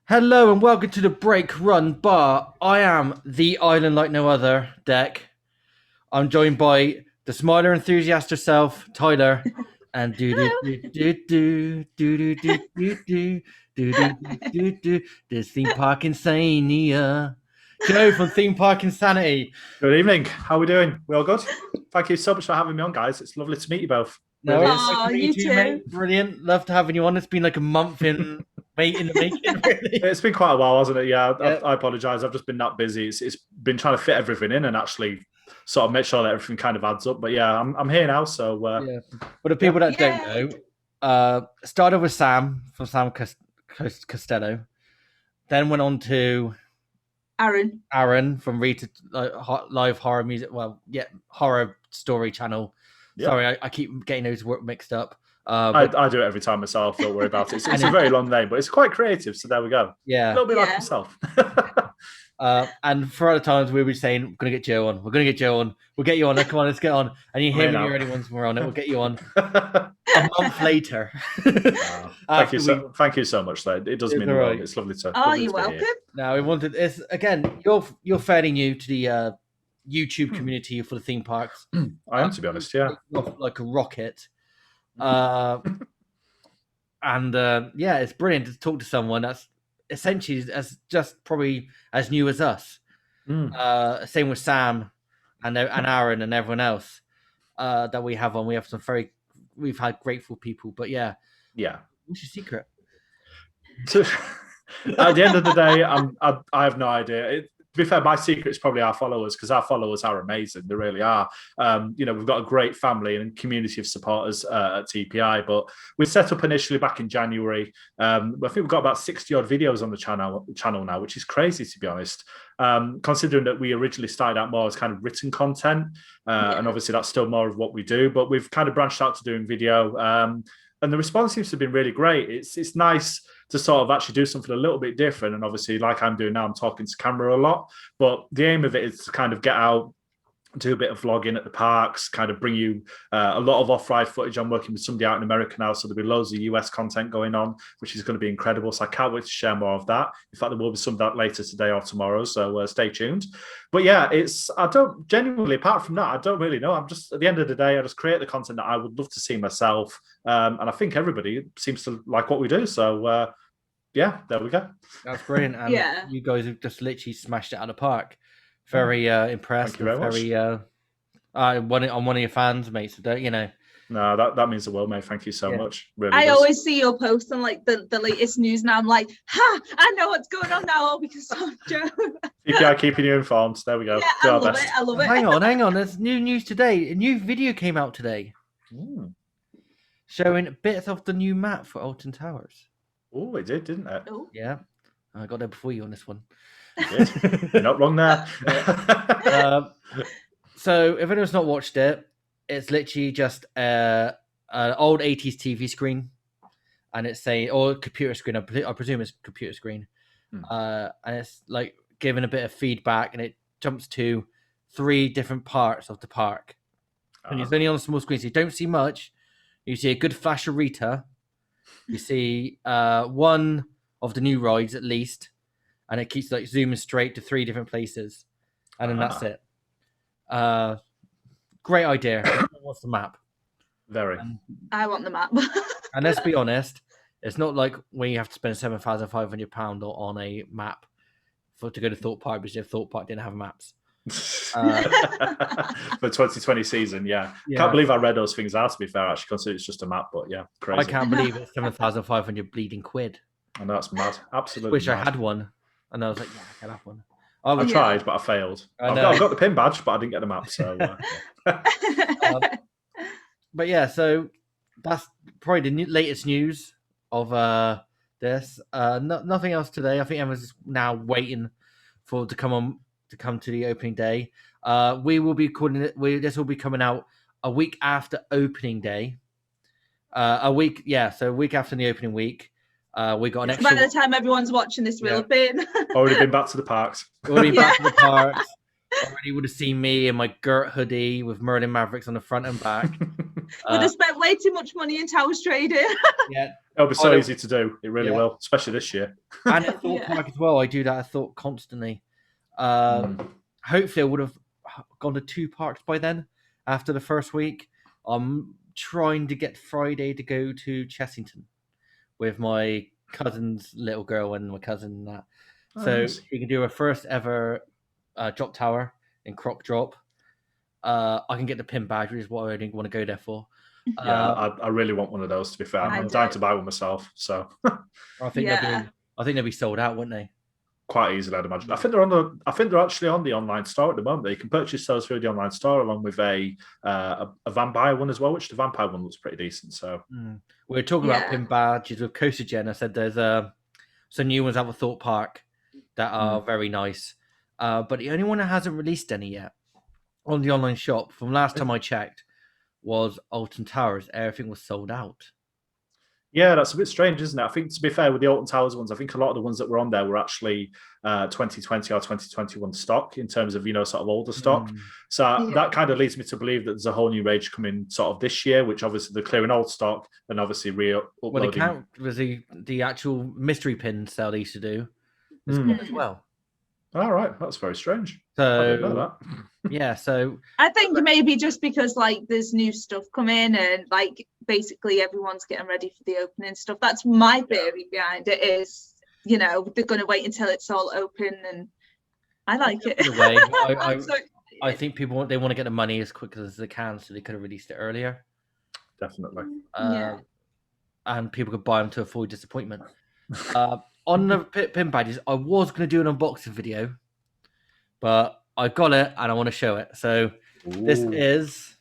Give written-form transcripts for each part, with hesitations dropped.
Hello and welcome to the Break Run Bar. I am the island like no other, Deck. I'm joined by the smiler enthusiast herself, Tyler, and do do Hello. do do do do do do do do do do do do this theme park insania. Joe from Theme Park Insanity. Good evening. How are we doing? We all good? Thank you so much for having me on, guys. It's lovely to meet you both. No, Really it's is. like Oh, to meet you you, too. mate. Brilliant. Love to having you on. It's been like a month in the making, really. It's been quite a while, hasn't it? Yeah, Yeah. I apologise. I've just been that busy. It's been trying to fit everything in and actually sort of make sure that everything kind of adds up. But yeah, I'm here now. So Yeah. For the people that don't know, started with Sam from Sam Costello, then went on to Aaron. Aaron from Rita Live Horror Music. Well, yeah, Horror Story Channel. yeah, Sorry, I keep getting those work mixed up. I do it every time myself. Don't worry about it. It's a very long name, but it's quite creative. So there we go. A Yeah. little bit like Yeah. myself. And for other times we'll be saying, we're going to get Joe on. We're going to get Joe on. We'll get you on. Come on, let's get on. And you hear Right me now. already once we're on it. We'll get you on a month later. Thank you so much. Though it does mean the world. It's lovely to. Oh, lovely you're to be welcome. here. Now we wanted this again. You're fairly new to the YouTube community for the theme parks. I am, to be honest. Yeah. Like a rocket. And yeah, it's brilliant to talk to someone that's essentially as just probably as new as us. Same with Sam and Aaron and everyone else that we have on. We have we've had grateful people, but yeah. What's your secret? At the end of the day, I have no idea. To be fair, my secret is probably our followers, because our followers are amazing. They really are. We've got a great family and community of supporters at TPI, but we set up initially back in January. I think we've got about 60 odd videos on the channel now, which is crazy, to be honest. Considering that we originally started out more as kind of written content, and obviously that's still more of what we do, but we've kind of branched out to doing video. And the response seems to have been really great. It's nice to sort of actually do something a little bit different. And obviously, like I'm doing now, I'm talking to camera a lot. But the aim of it is to kind of get out, do a bit of vlogging at the parks, kind of bring you a lot of off-ride footage. I'm working with somebody out in America now, so there'll be loads of US content going on, which is going to be incredible. So I can't wait to share more of that. In fact, there will be some of that later today or tomorrow, so stay tuned. But yeah, I don't genuinely, apart from that, I don't really know. I'm just, at the end of the day, I just create the content that I would love to see myself. And I think everybody seems to like what we do. So yeah, there we go. That's brilliant. And you guys have just literally smashed it out of the park. Very impressed. Thank you very much. I'm one of your fans, mate. So don't, No, that means the world, mate. Thank you so much. Really I does. always see your posts on like the latest news, and I'm like, I know what's going on now, all because of Joe. TPI keeping you informed. There we go. Yeah, I love it. Hang on. There's new news today. A new video came out today, showing bits of the new map for Alton Towers. Oh, it did, didn't it? Oh. Yeah, I got there before you on this one. You're not wrong there. So if anyone's not watched it, it's literally just an old 80s TV screen, and it's or computer screen. I presume it's computer screen, and it's like giving a bit of feedback, and it jumps to 3 different parts of the park, and it's only on a small screen, so you don't see much. You see a good flash of Rita. You see one of the new rides at least, and it keeps like zooming straight to 3 different places, and then that's it. Great idea. What's the map? Very. I want the map. And let's be honest, it's not like when you have to spend £7,500 on a map to go to Thorpe Park, because if Thorpe Park didn't have maps. For 2020 season, yeah. Can't believe I read those things out, to be fair. I actually consider it's just a map, but yeah, crazy. I can't believe it's 7,500 bleeding quid. I know, it's mad. Absolutely. Wish mad. I had one, and I was like, yeah, I can have one. I tried, but I failed. I've got the pin badge, but I didn't get the map. So, but yeah, so that's probably the latest news of this. Nothing else today. I think everyone's now waiting to come to the opening day. We will be calling it. This will be coming out a week after opening day. So a week after the opening week. We got an extra. By the time everyone's watching this, will have been already been back to the parks. Back to the parks. Already would have seen me in my Gert hoodie with Merlin Mavericks on the front and back. Would have spent way too much money in Towers Trading. Yeah, It'll be so easy to do. It really will, especially this year. and at Thought Park as well. I do that at Thought constantly. Hopefully, I would have gone to 2 parks by then after the first week. I'm trying to get Friday to go to Chessington with my cousin's little girl and my cousin and that. So nice. you can do a first ever drop tower in Croc Drop. I can get the pin badge, which is what I really want to go there for. Yeah, I really want one of those. To be fair, I'm dying to buy one myself. So I think they'll be sold out, wouldn't they? Quite easily, I'd imagine. I think they're actually on the online store at the moment. You can purchase those through the online store along with a vampire one as well, which the vampire one looks pretty decent. So we're talking about pin badges with Coaster Gen. I said there's some new ones out of Thought Park that are very nice, but the only one that hasn't released any yet on the online shop from last time I checked was Alton Towers. Everything was sold out. Yeah, that's a bit strange, isn't it? I think, to be fair, with the Alton Towers ones, I think a lot of the ones that were on there were actually 2020 or 2021 stock in terms of, sort of older stock. So that kind of leads me to believe that there's a whole new range coming sort of this year, which obviously they're clearing old stock and obviously re-uploading. Well, the count was the actual mystery pin sale they used to do as well. All right, that's very strange. So I didn't know that. Yeah, so I think maybe just because there's new stuff coming and basically everyone's getting ready for the opening stuff. That's my theory behind it is, they're going to wait until it's all open, and I like it. I think people want to get the money as quick as they can, so they could have released it earlier. Definitely. And people could buy them to avoid disappointment. On the pin badges, I was going to do an unboxing video, but I got it and I want to show it. So this is,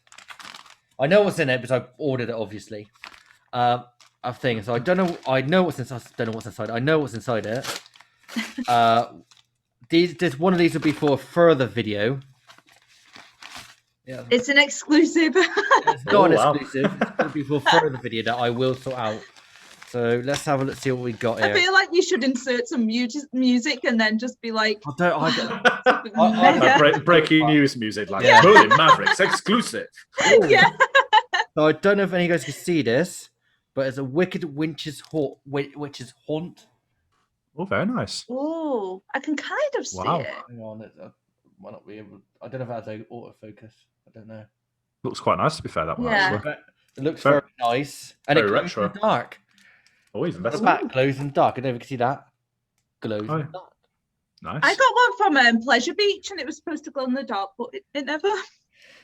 I know what's in it because I've ordered it, obviously. A thing. So I don't know. I know what's inside. Don't know what's inside. I know what's inside it. This one of these will be for a further video. Yeah, it's an exclusive. It's not exclusive. It's going to be for a further video that I will sort out. So let's have a look, see what we got here. I feel like you should insert some music and then just be like, breaking news music, Berlin Mavericks exclusive. Yeah. So I don't know if any of you guys can see this, but it's a Wicked Witch's Haunt. Oh, very nice. Oh, I can kind of see it. Hang on, might not be able. I don't know if that's autofocus. I don't know. Looks quite nice, to be fair. That one. Yeah. It looks very nice, and very it glows retro. in the dark. Oh, even better. The back glows in the dark. I don't know if you can see that. Glows in the dark. Nice. I got one from Pleasure Beach, and it was supposed to glow in the dark, but it never.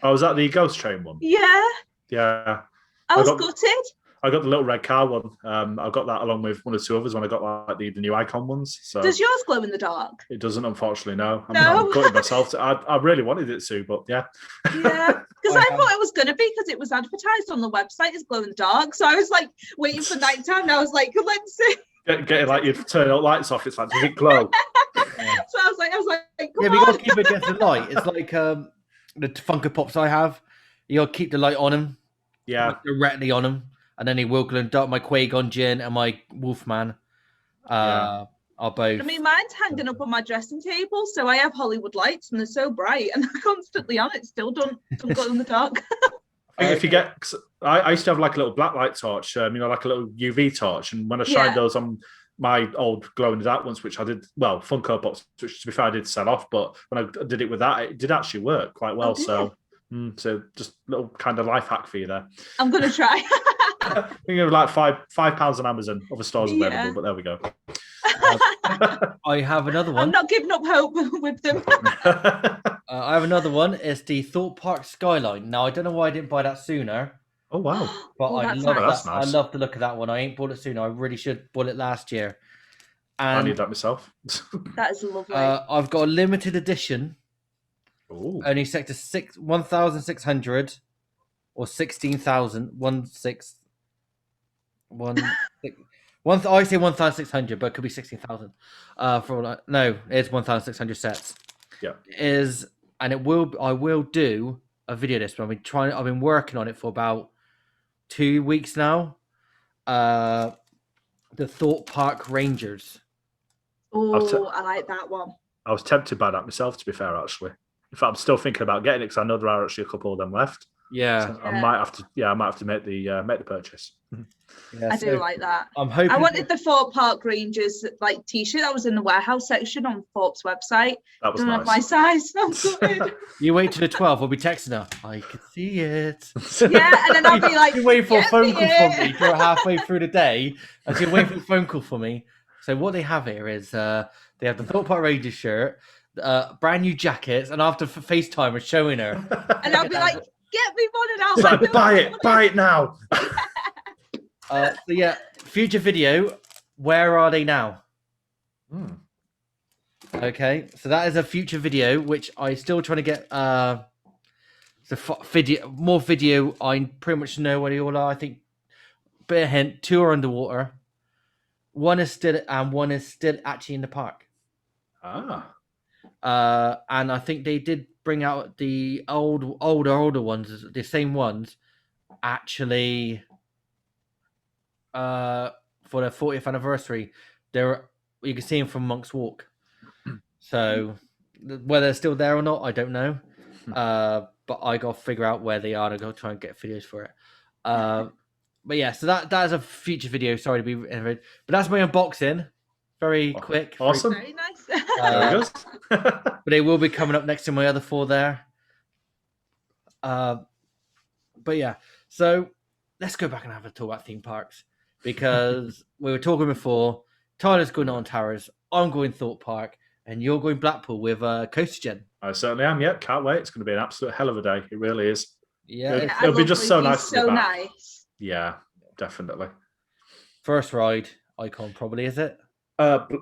Oh, was that the Ghost Train one? Yeah. Yeah. I was gutted. I got the little red car one. I got that along with one or two others when I got the new Icon ones. So does yours glow in the dark? It doesn't, unfortunately. No. I'm gutted myself. I really wanted it to, but yeah. Yeah, because I thought it was going to be because it was advertised on the website as glow in the dark. So I was waiting for nighttime. And I was like, let's see. Getting you turn all lights off. It's like, does it glow? So I was like, come on. We got to keep it against the light. It's like the Funko Pops I have. You got to keep the light on them. Yeah. Directly on them. And then he will glow in the dark. My Qui-Gon Jinn and my Wolfman are both. I mean, mine's hanging up on my dressing table, so I have Hollywood lights, and they're so bright, and they're constantly on. It still don't glow in the dark. I think if you get, I used to have a little black light torch, like a little UV torch, and when I shined those on my old glow in the dark ones, which I did, Funko Pops, which to be fair I did sell off, but when I did it with that, it did actually work quite well. So just a little kind of life hack for you there. I'm gonna try. I think it was like £5 on Amazon. Other stores available, but there we go. I have another one. I'm not giving up hope with them. I have another one. It's the Thought Park Skyline. Now I don't know why I didn't buy that sooner. Oh wow! But I love that. Nice. I love the look of that one. I ain't bought it sooner. I really should bought it last year. And I need that myself. That is lovely. I've got a limited edition. Ooh. Only sector 1,600 or 16,000. I say 1,600, but it could be 16,000. It's 1,600 sets. Yeah, I will do a video this, but I've been working on it for about 2 weeks now. The Thought Park Rangers. Oh, I like that one. I was tempted by that myself, to be fair, actually. In fact, I'm still thinking about getting it because I know there are actually a couple of them left. Yeah. So I might have to make the purchase. Yeah, I do like that. I'm hoping I wanted the Thorpe Park Rangers like t-shirt that was in the warehouse section on Thorpe's website. That was Don't have nice. my size. I'm gutted. You wait till the 12th. We'll be texting her. I can see it. Yeah, and then I'll be like, You're waiting for a "Get phone me call from it." me during halfway through the day, and so you're waiting for a phone call from me. So what they have here is they have the Thorpe Park Rangers shirt, brand new jackets, and after FaceTime, we're showing her. And I'll be like, "Get me one," and I'll It's like, buy it now. So yeah, future video. Where are they now? Okay, so that is a future video, which I still trying to get. More video. I pretty much know where they all are. I think. Bit of hint: 2 are underwater. One is still actually in the park. Ah. And I think they did bring out the older ones, the same ones, actually. For their 40th anniversary, you can see them from Monk's Walk. So whether they're still there or not, I don't know. But I got to figure out where they are and go try and get videos for it. But yeah, so that is a future video. Sorry to be, but that's my unboxing. Very quick, awesome, very nice. Very good. But they will be coming up next to my other 4 there. But yeah, so let's go back and have a talk about theme parks, because we were talking before. Tyler's going on Towers, I'm going Thorpe Park, and you're going Blackpool with Coastergen. I certainly am. Yeah, can't wait. It's going to be an absolute hell of a day. It really is. Yeah, it'll be just so nice. So nice. Yeah, definitely. First ride icon, probably, is it?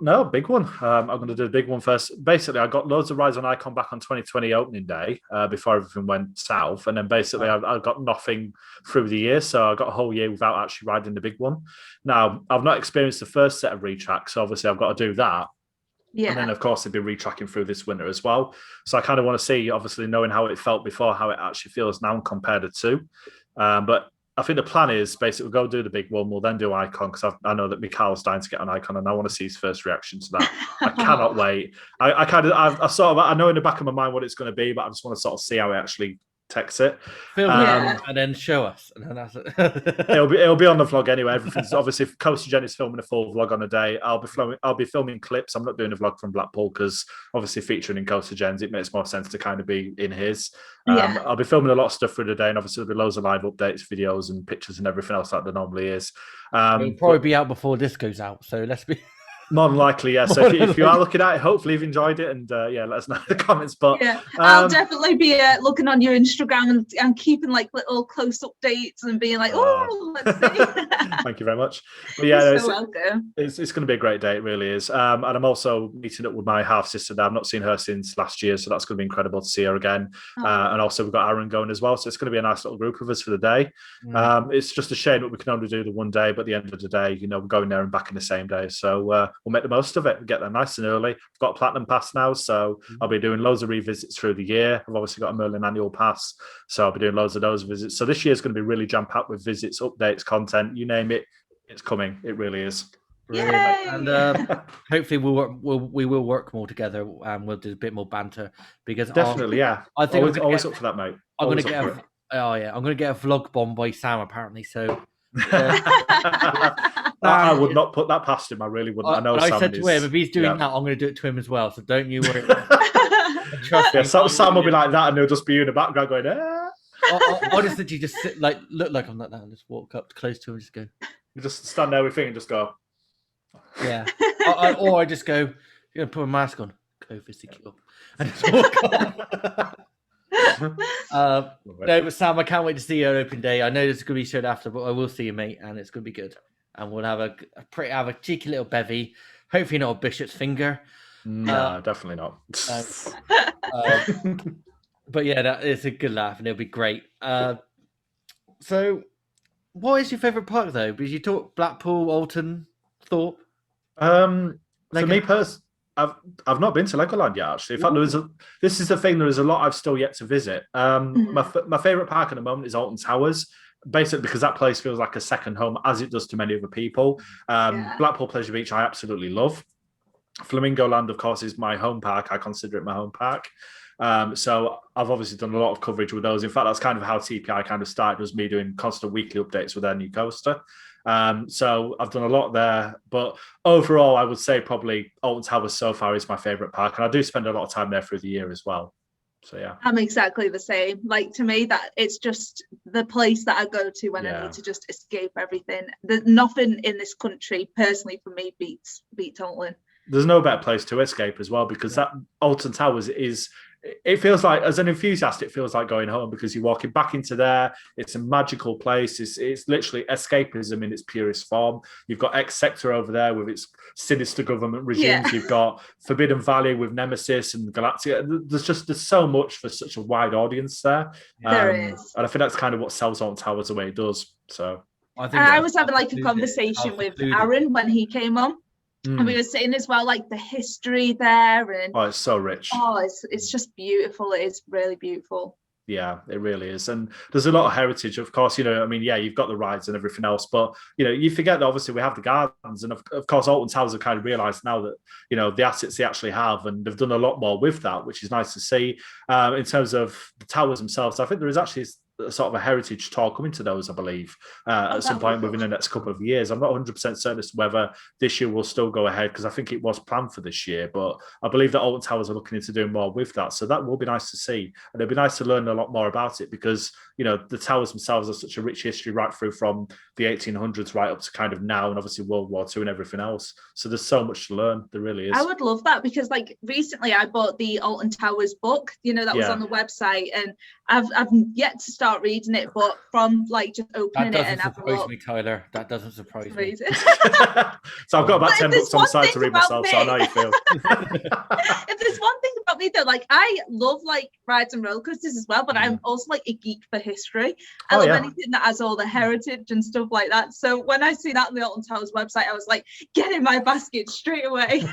No, big one. I'm going to do the big one first. Basically, I got loads of rides on Icon back on 2020 opening day before everything went south. And then basically I got nothing through the year. So I got a whole year without actually riding the big one. Now, I've not experienced the first set of retracks. So obviously I've got to do that. Yeah. And then, of course, they've been retracking through this winter as well. So I kind of want to see, obviously, knowing how it felt before, how it actually feels now compared to two. But I think the plan is basically we'll go do the big one. We'll then do Icon, because I know that Mikhail's dying to get on Icon, and I want to see his first reaction to that. I cannot wait. I know in the back of my mind what it's going to be, but I just want to sort of see how it actually takes it. Film it and then show us. And then that's it. it'll be on the vlog anyway. Everything's obviously, if Coastergen is filming a full vlog on a day, I'll be filming clips. I'm not doing a vlog from Blackpool, because obviously featuring in Coastergen's, it makes more sense to kind of be in his. I'll be filming a lot of stuff through the day, and obviously there'll be loads of live updates, videos and pictures and everything else like there normally is. It'll probably be out before this goes out, so let's be more than likely, yeah. So if you are looking at it, hopefully you've enjoyed it, and let us know in the comments. But yeah, I'll definitely be looking on your Instagram and keeping like little close updates and being like, oh, let's see. Thank you very much. But yeah, You're so welcome. It's going to be a great day. It really is. And I'm also meeting up with my half sister there. I've not seen her since last year, so that's going to be incredible to see her again. And also we've got Aaron going as well, so it's going to be a nice little group of us for the day. It's just a shame that we can only do the one day, but at the end of the day, we're going there and back in the same day. So we'll make the most of it. Get there nice and early. I've got a platinum pass now, so I'll be doing loads of revisits through the year. I've obviously got a Merlin annual pass, so I'll be doing loads of those visits. So this year is going to be really jam-packed with visits, updates, content, you name it. It's coming. It really is. Yay! And hopefully we will work more together, and we'll do a bit more banter, because definitely, I think always up for that, mate. I'm going to get I'm going to get a vlog bomb by Sam apparently. So I would not put that past him. I really wouldn't. I know. I said to him, if he's doing that, I'm going to do it to him as well. So don't you worry. Trust me. Sam will be like that, and he'll just be in the background going, I'll just literally just sit, look like I'm like that, and just walk up close to him and just go. You just stand there with your thing and just go. Yeah. Or I just go, you're going to put a mask on. COVID secure. And just walk off. No, but Sam, I can't wait to see you on open day. I know this is going to be showed after, but I will see you, mate, and it's going to be good. And we'll have a cheeky little bevy. Hopefully not a bishop's finger. No, definitely not. But yeah, it's a good laugh, and it'll be great. So, what is your favourite park though? Because you talk Blackpool, Alton, Thorpe. For me personally, I've not been to Legoland yet. Actually, in fact, this is the thing. There is a lot I've still yet to visit. My favourite park at the moment is Alton Towers. Basically, because that place feels like a second home, as it does to many other people. Blackpool Pleasure Beach, I absolutely love. Flamingo Land, of course, is my home park. I consider it my home park. So I've obviously done a lot of coverage with those. In fact, that's kind of how TPI kind of started, was me doing constant weekly updates with their new coaster. So I've done a lot there, but overall, I would say probably Alton Towers so far is my favorite park, and I do spend a lot of time there through the year as well. So yeah, I'm exactly the same. Like, to me, that it's just the place that I go to when I need to just escape everything. There's nothing in this country, personally, for me, beats Alton. There's no better place to escape as well, because that Alton Towers is, it feels like, as an enthusiast, it feels like going home, because you're walking back into there. It's a magical place. It's literally escapism in its purest form. You've got X Sector over there with its sinister government regimes. You've got Forbidden Valley with Nemesis and Galactica. There's so much for such a wide audience there. There is. And I think that's kind of what sells Alton Towers the way it does. So I was having like a conversation with Aaron when he came on. And we were saying as well, like, the history there, and it's so rich. It's just beautiful. It is really beautiful. Yeah, it really is. And there's a lot of heritage, of course. You've got the rides and everything else, but you forget that obviously we have the gardens, and of course Alton Towers have kind of realised now that the assets they actually have, and they've done a lot more with that, which is nice to see. In terms of the towers themselves, I think there is actually a sort of a heritage tour coming to those, I believe, at some point within the next couple of years. I'm not 100% certain as to whether this year will still go ahead, because I think it was planned for this year, but I believe that Alton Towers are looking into doing more with that. So that will be nice to see. And it'll be nice to learn a lot more about it, because, the towers themselves have such a rich history right through from the 1800s right up to kind of now, and obviously World War II and everything else. So there's so much to learn. There really is. I would love that, because like recently I bought the Alton Towers book, that was on the website, and I've yet to start reading it, but from like just opening it and having a look. Me, Tyler. That doesn't surprise me. So I've got about 10 books on the side to read myself, so I know how you feel. If there's one thing about me though, like, I love like rides and roller coasters as well, but I'm also like a geek for history. I love anything that has all the heritage and stuff like that. So when I see that on the Alton Towers website, I was like, get in my basket straight away.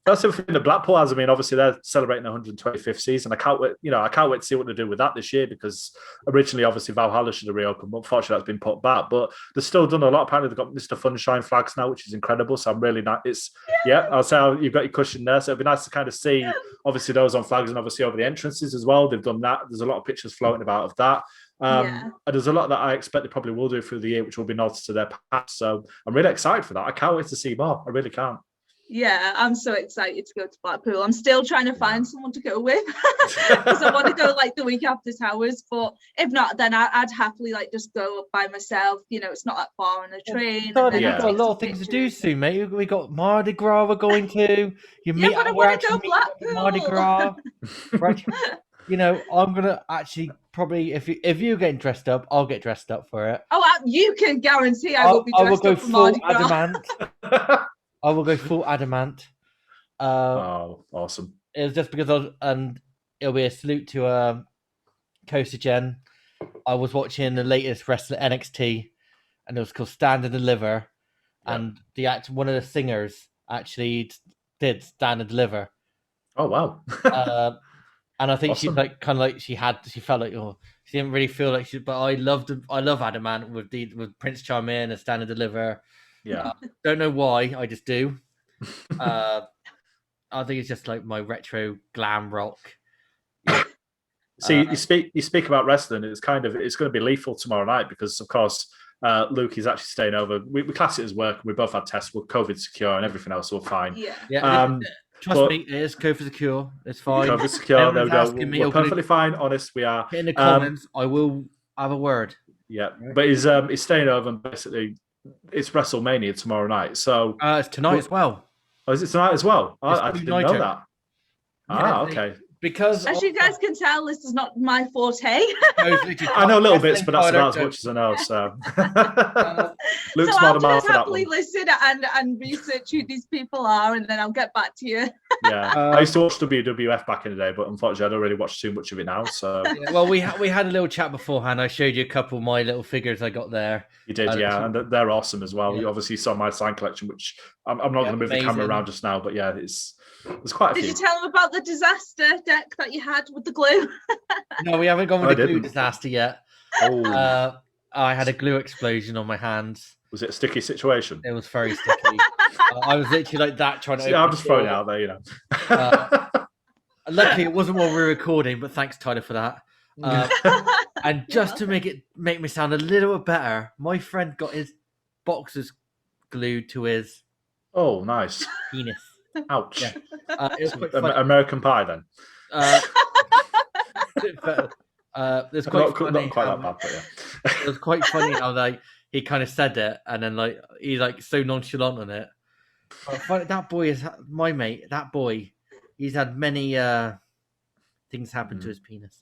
That's something that Blackpool has. I mean, obviously they're celebrating the 125th season. I can't wait to see what they do with that this year, because originally, obviously, Valhalla should have reopened, but unfortunately that's been put back. But they've still done a lot. Apparently they've got Mr. Funshine flags now, which is incredible. So I'm really nice. I'll say you've got your cushion there. So it'd be nice to kind of see, obviously, those on flags, and obviously over the entrances as well. They've done that. There's a lot of pictures floating about of that. And there's a lot that I expect they probably will do through the year, which will be nods to their past. So I'm really excited for that. I can't wait to see more. I really can't. Yeah, I'm so excited to go to Blackpool. I'm still trying to find someone to go with, because I want to go like the week after Towers. But if not, then I'd happily like just go up by myself. It's not that far on a train. We've got a lot of things to do soon, mate. We got Mardi Gras we're going to. But I want to go Blackpool. Mardi Gras. I'm gonna actually probably, if you're getting dressed up, I'll get dressed up for it. Oh, you can guarantee I will be dressed up for Mardi Gras. Adamant. I will go full adamant. Awesome! It was just because and it'll be a salute to Coaster Jen. I was watching the latest wrestling NXT, and it was called Stand and Deliver, and one of the singers actually did Stand and Deliver. Oh wow! And I think awesome. she's like kind of like she felt like she didn't really feel like but I love Adamant with Prince Charming and Stand and Deliver. Yeah, don't know why, I just do. I think it's just like my retro glam rock. See, you speak about wrestling. It's going to be lethal tomorrow night, because of course Luke is actually staying over. We class it as work. We both had tests. We're COVID secure and everything else. We're fine. Yeah. Trust me, it is COVID secure. It's fine. COVID secure. There we go. We're perfectly fine. Honest, we are. In the comments, I will have a word. Yeah, but he's staying over, and basically it's WrestleMania tomorrow night. So it's tonight as well. Oh, is it tonight as well? I didn't know that. Okay. Because as you guys can tell, this is not my forte. I know little bits, but that's about as much as I know. So, so I'll just happily listen and research who these people are, and then I'll get back to you. I used to watch WWF back in the day, but unfortunately, I don't really watch too much of it now. So, well, we had a little chat beforehand. I showed you a couple of my little figures I got there. You did, and they're awesome as well. You obviously saw my sign collection, which I'm not going to move the camera around just now, but there's quite a few. Did you tell them about the disaster deck that you had with the glue? No, we haven't gone with the glue disaster yet. Oh. I had a glue explosion on my hands. Was it a sticky situation? It was very sticky. I was literally like that trying to. I'm just throwing it out there, Luckily, it wasn't while we were recording, but thanks, Tyler, for that. And just to make me sound a little bit better, my friend got his boxers glued to his Oh, nice. penis. Ouch. Yeah. It was quite funny. American Pie, then. It's quite Not funny. quite that bad, but yeah. It was quite funny how he kind of said it, and then he's so nonchalant on it. But that boy is my mate. That boy, he's had many things happen to his penis.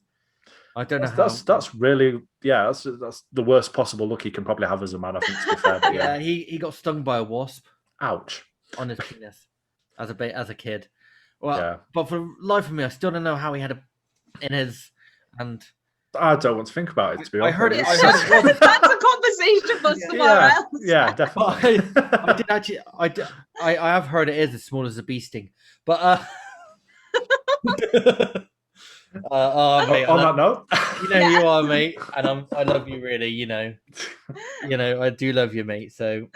I don't know how. That's really that's the worst possible look you can probably have as a man. I think, to be fair. But yeah, he got stung by a wasp. Ouch. On his penis as a kid. Well, but for the life of me, I still don't know how he had it in his. And I don't want to think about it, to be honest. I heard it was. That's a conversation for somewhere else. Yeah, definitely. I did actually. I have heard it is as small as a bee sting, but mate, on that note, you know who you are, mate, and I love you really. You know, I do love you, mate. So,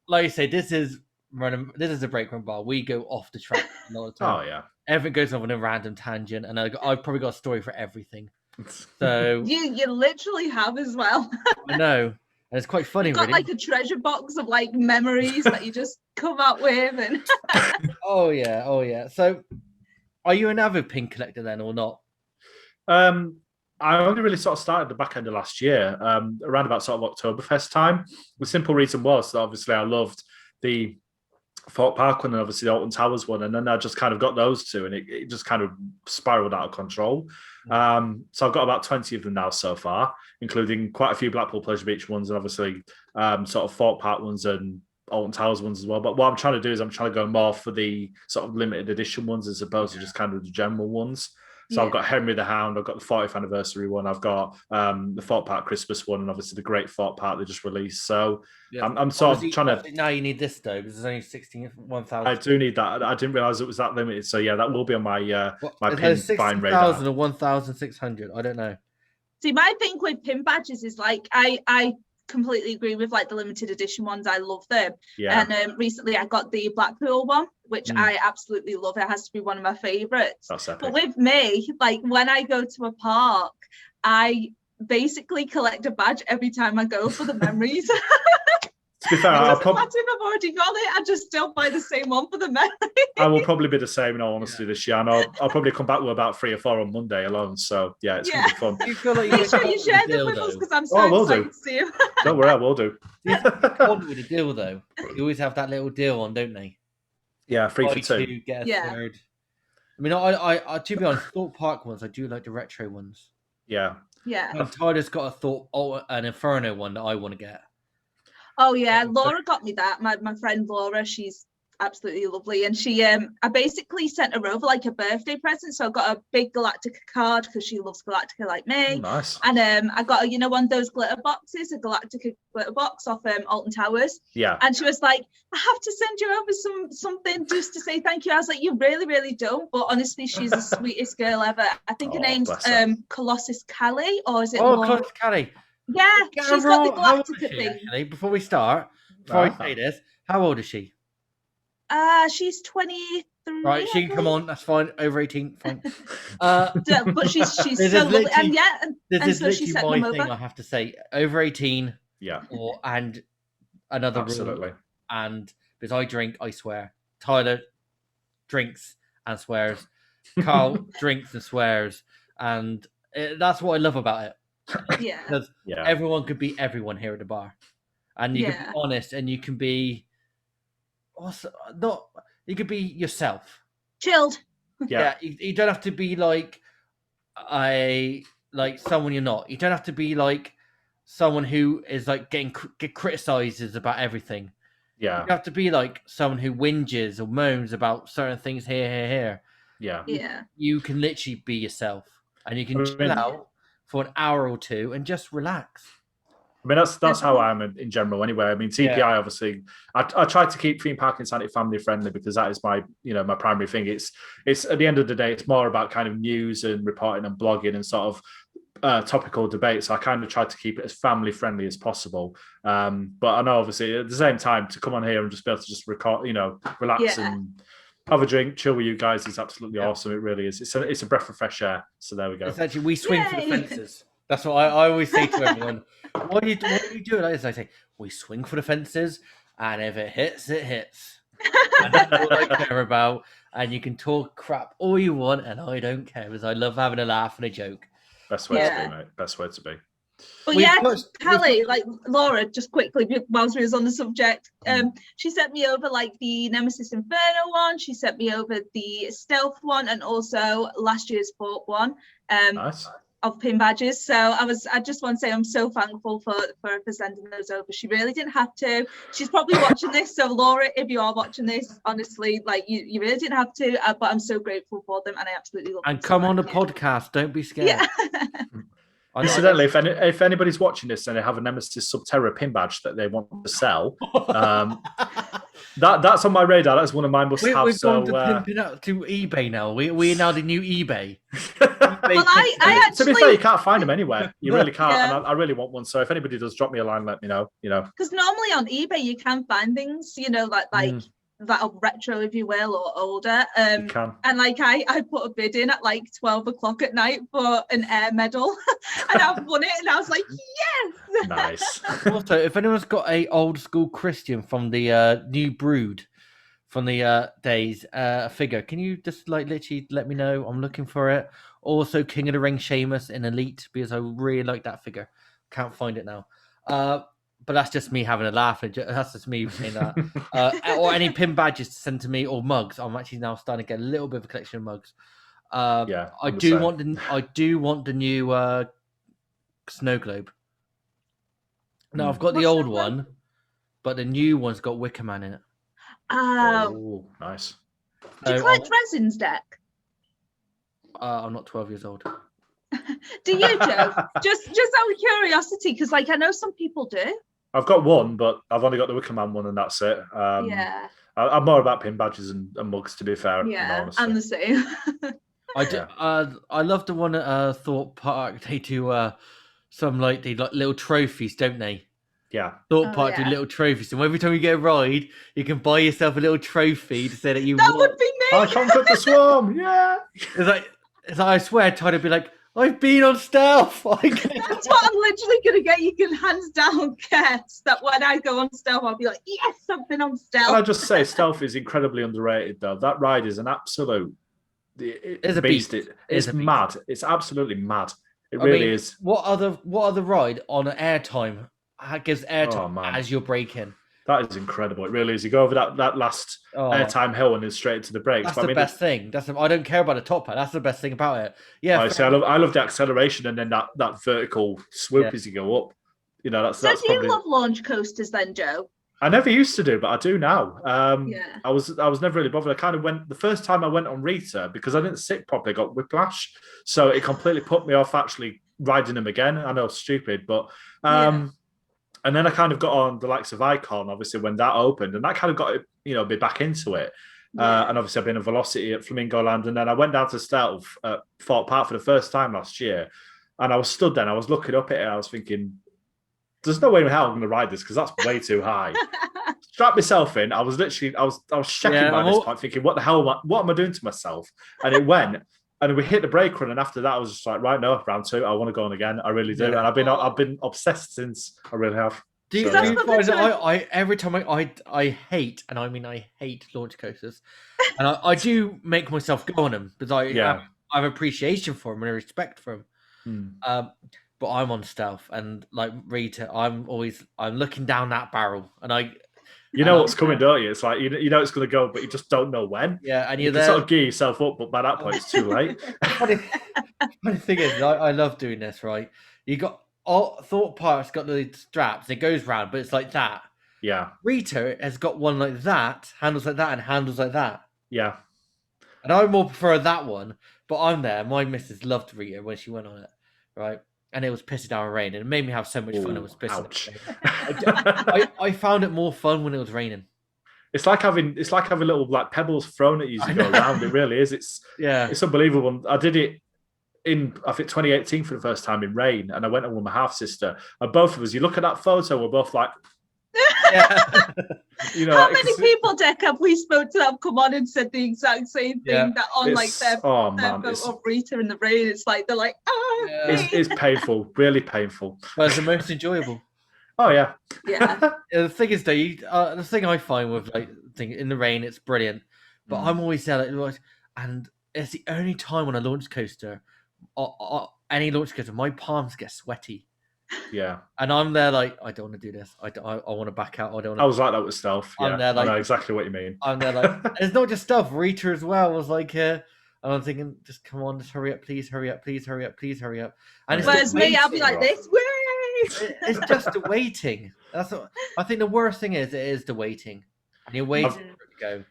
like you say, this is a break room bar. We go off the track a lot of the time. Oh yeah, everything goes off on a random tangent, and I've probably got a story for everything. So you literally have as well. I know, and it's quite funny. You've got really. a treasure box of memories that you just come up with, and oh yeah. So, are you an avid pin collector then, or not? I only really sort of started the back end of last year, around about sort of Oktoberfest time. The simple reason was that obviously I loved the Fort Park one and obviously the Alton Towers one, and then I just kind of got those two, and it just kind of spiraled out of control. So I've got about 20 of them now so far, including quite a few Blackpool Pleasure Beach ones, and obviously sort of Fort Park ones and Alton Towers ones as well. But what I'm trying to do is I'm trying to go more for the sort of limited edition ones as opposed to just kind of the general ones. So I've got Henry the Hound, I've got the 40th anniversary one, I've got the Fort Park Christmas one, and obviously the Great Fort Park they just released. So I'm sort of trying to. Now you need this though, because there's only 1,000. I do need that. I didn't realize it was that limited. So yeah, that will be on my my pin find radar. 60,000 or 1,600. I don't know. See, my thing with pin badges is I completely agree with the limited edition ones. I love them. Yeah. And recently I got the Blackpool one, which I absolutely love. It has to be one of my favorites. That's epic. But with me, when I go to a park, I basically collect a badge every time I go for the memories. To be fair, it doesn't matter if I've already got it, I just still buy the same one for the memory. I will probably be the same in all honesty this year, and I'll probably come back with about 3 or 4 on Monday alone. So yeah, it's gonna be fun. You feel like you share them with us because I'm so excited to see them. Don't worry, I will do. With a deal though, you always have that little deal on, don't they? Yeah, 3 for 2. Get a third. I mean, I to be honest, Thorpe Park ones, I do like the retro ones. Yeah. Yeah. Tyler's got an Inferno one that I want to get. Oh yeah, Laura got me that. My friend Laura, she's absolutely lovely, and she I basically sent her over a birthday present. So I got a big Galactica card because she loves Galactica like me. Oh, nice. And I got one of those glitter boxes, a Galactica glitter box off Alton Towers. Yeah. And she was like, I have to send you over something just to say thank you. I was like, you really, really don't. But honestly, she's the sweetest girl ever. I think her name's Colossus Callie, or is it? Colossus Callie. Yeah, she's got the Galactica thing. Actually, before we start, I say this, how old is she? She's 23. Right, she can come on. That's fine. Over 18, fine. But she's so lovely, this is literally my thing. I have to say, over 18. Yeah. And another absolutely. Rule, and because I drink, I swear. Tyler drinks and swears. Carl drinks and swears, and that's what I love about it. Yeah. Because everyone could be everyone here at the bar, and you can be honest, and you can be also not. You could be yourself, chilled. Yeah, you don't have to be like someone you're not. You don't have to be like someone who is get criticized about everything. Yeah, you have to be like someone who whinges or moans about certain things here. Yeah. You can literally be yourself, and you can chill out for an hour or two and just relax. I mean, that's how I am in general anyway. I mean, TPI, obviously, I try to keep Theme Park Insanity family friendly because that is my primary thing. It's at the end of the day, it's more about kind of news and reporting and blogging and sort of topical debate. So I kind of try to keep it as family friendly as possible. But I know obviously at the same time to come on here and just be able to just record, relax and have a drink, chill with you guys is absolutely awesome. It really is. It's a breath of fresh air. So there we go. It's actually, we swing for the Yay. fences. That's what I always say to everyone. What do you do like this? I say, we swing for the fences, and if it hits, it hits. And that's all I care about. And you can talk crap all you want, and I don't care, because I love having a laugh and a joke. Best way to be, mate. Best way to be. But Callie, like Laura, just quickly, whilst we was on the subject, she sent me over like the Nemesis Inferno one. She sent me over the Stealth one, and also last year's Fort one. Nice. Of pin badges. So I just want to say I'm so thankful for her for sending those over. She really didn't have to. She's probably watching this. So Laura, if you are watching this, honestly, like you really didn't have to, but I'm so grateful for them, and I absolutely love them. And come on the podcast. Don't be scared. Yeah. Incidentally, if anybody's watching this and they have a Nemesis Subterra pin badge that they want to sell, that's on my radar. That's one of my must-haves. We've gone to pimping out to eBay now. We're now the new eBay. Well, I actually, to be fair, you can't find them anywhere. You really can't. Yeah. And I really want one. So if anybody does, drop me a line. Let me know. Because normally on eBay you can find things, like that are retro, if you will, or older. You can. And like I put a bid in at like 12 o'clock at night for an air medal, and I've won it, and I was like, yes. Nice. Also, if anyone's got a old school Christian from the New Brood from the days, a figure, can you just like literally let me know? I'm looking for it. Also, King of the Ring Sheamus in Elite, because I really like that figure. Can't find it now. But that's just me having a laugh. That's just me saying that. Or any pin badges to send to me, or mugs. I'm actually now starting to get a little bit of a collection of mugs. I do want the new snow globe. No, I've got the old one, but the new one's got Wicker Man in it. Oh, nice. Do you collect resins, Deck? I'm not 12 years old. Do you, Joe? just out of curiosity, because like I know some people do. I've got one, but I've only got the Wicker Man one, and that's it. I'm more about pin badges and mugs, to be fair. Yeah, I'm the same. I love the one at Thorpe Park. They do some like little trophies, don't they? Yeah. Thorpe Park do little trophies, and every time you get a ride, you can buy yourself a little trophy to say that you. That would be me. I conquered the swarm. Yeah. It's like I swear, trying to be like, I've been on Stealth. That's what I'm literally going to get. You can hands down guess that when I go on Stealth, I'll be like, yes, I've been on Stealth. Can I just say, Stealth is incredibly underrated, though. That ride is an absolute... It's a beast. It's mad. It's absolutely mad. It really is. What other ride on airtime gives airtime as you're braking? That is incredible. It really is. You go over that last airtime hill and then straight into the brakes. That's the best thing. I don't care about the top part. That's the best thing about it. Yeah. I love the acceleration and then that vertical swoop as you go up. So do you love launch coasters then, Joe? I never used to do, but I do now. I was never really bothered. I kind of went the first time I went on Rita because I didn't sit properly. I got whiplash, so it completely put me off actually riding them again. I know, stupid, but. And then I kind of got on the likes of Icon, obviously, when that opened, and that kind of got a bit back into it. And obviously, I've been a Velocity at Flamingo Land, and then I went down to Stealth at Fort Park for the first time last year, and I was stood there, and I was looking up at it, and I was thinking, "There's no way in hell I'm going to ride this because that's way too high." Strapped myself in. I was checking by this point, thinking, "What the hell? What am I doing to myself?" And it went. And we hit the brake run, and after that, I was just like, right, no, round two, I want to go on again. I really do, and I've been obsessed since. I really have. Do you find that every time I hate, and I mean I hate launch coasters, and I do make myself go on them because I have appreciation for them and a respect for them. But I'm on Stealth, and like Rita, I'm looking down that barrel, and you know what's coming, don't you? It's like you know it's going to go, but you just don't know when. Yeah, and you can sort of gear yourself up, but by that point it's too late. Funny thing is, I love doing this. Right, you got Thorpe Park's got the straps. It goes round, but it's like that. Yeah. Rita has got one like that, handles like that, and handles like that. Yeah. And I more prefer that one, but I'm there. My missus loved Rita when she went on it, right? And it was pissing down rain, and it made me have so much fun. It was pissing. I found it more fun when it was raining. It's like having little like pebbles thrown at you as you go around. It really is. It's unbelievable. I did it in I think 2018 for the first time in rain, and I went on with my half sister. And both of us, you look at that photo, we're both like, Yeah. You know, How like, many 'cause people, Deck, have we spoke to that have come on and said the exact same thing Yeah. that on like it's their vote of Rita in the rain? It's like they're like, oh, Yeah. me. it's painful, really painful. But it's the most enjoyable. Oh yeah, Yeah. Yeah, the thing is, though, the thing I find with like in the rain, it's brilliant. But I'm always there, like, and it's the only time on a launch coaster, or any launch coaster, my palms get sweaty, yeah. and I'm there like, I don't want to do this. I want to back out. I don't. I Want was like that with Stealth. I'm Yeah, there, I like- know exactly what you mean. I'm there like, it's not just stuff. Rita as well was like, and I'm thinking, just come on, just hurry up, please, hurry up, please, hurry up, please, hurry up. And it's Whereas the me, I'll be waiting. like this. Wait. It's just the waiting. That's what I think. The worst thing is, it is the waiting, and you're waiting for it to go.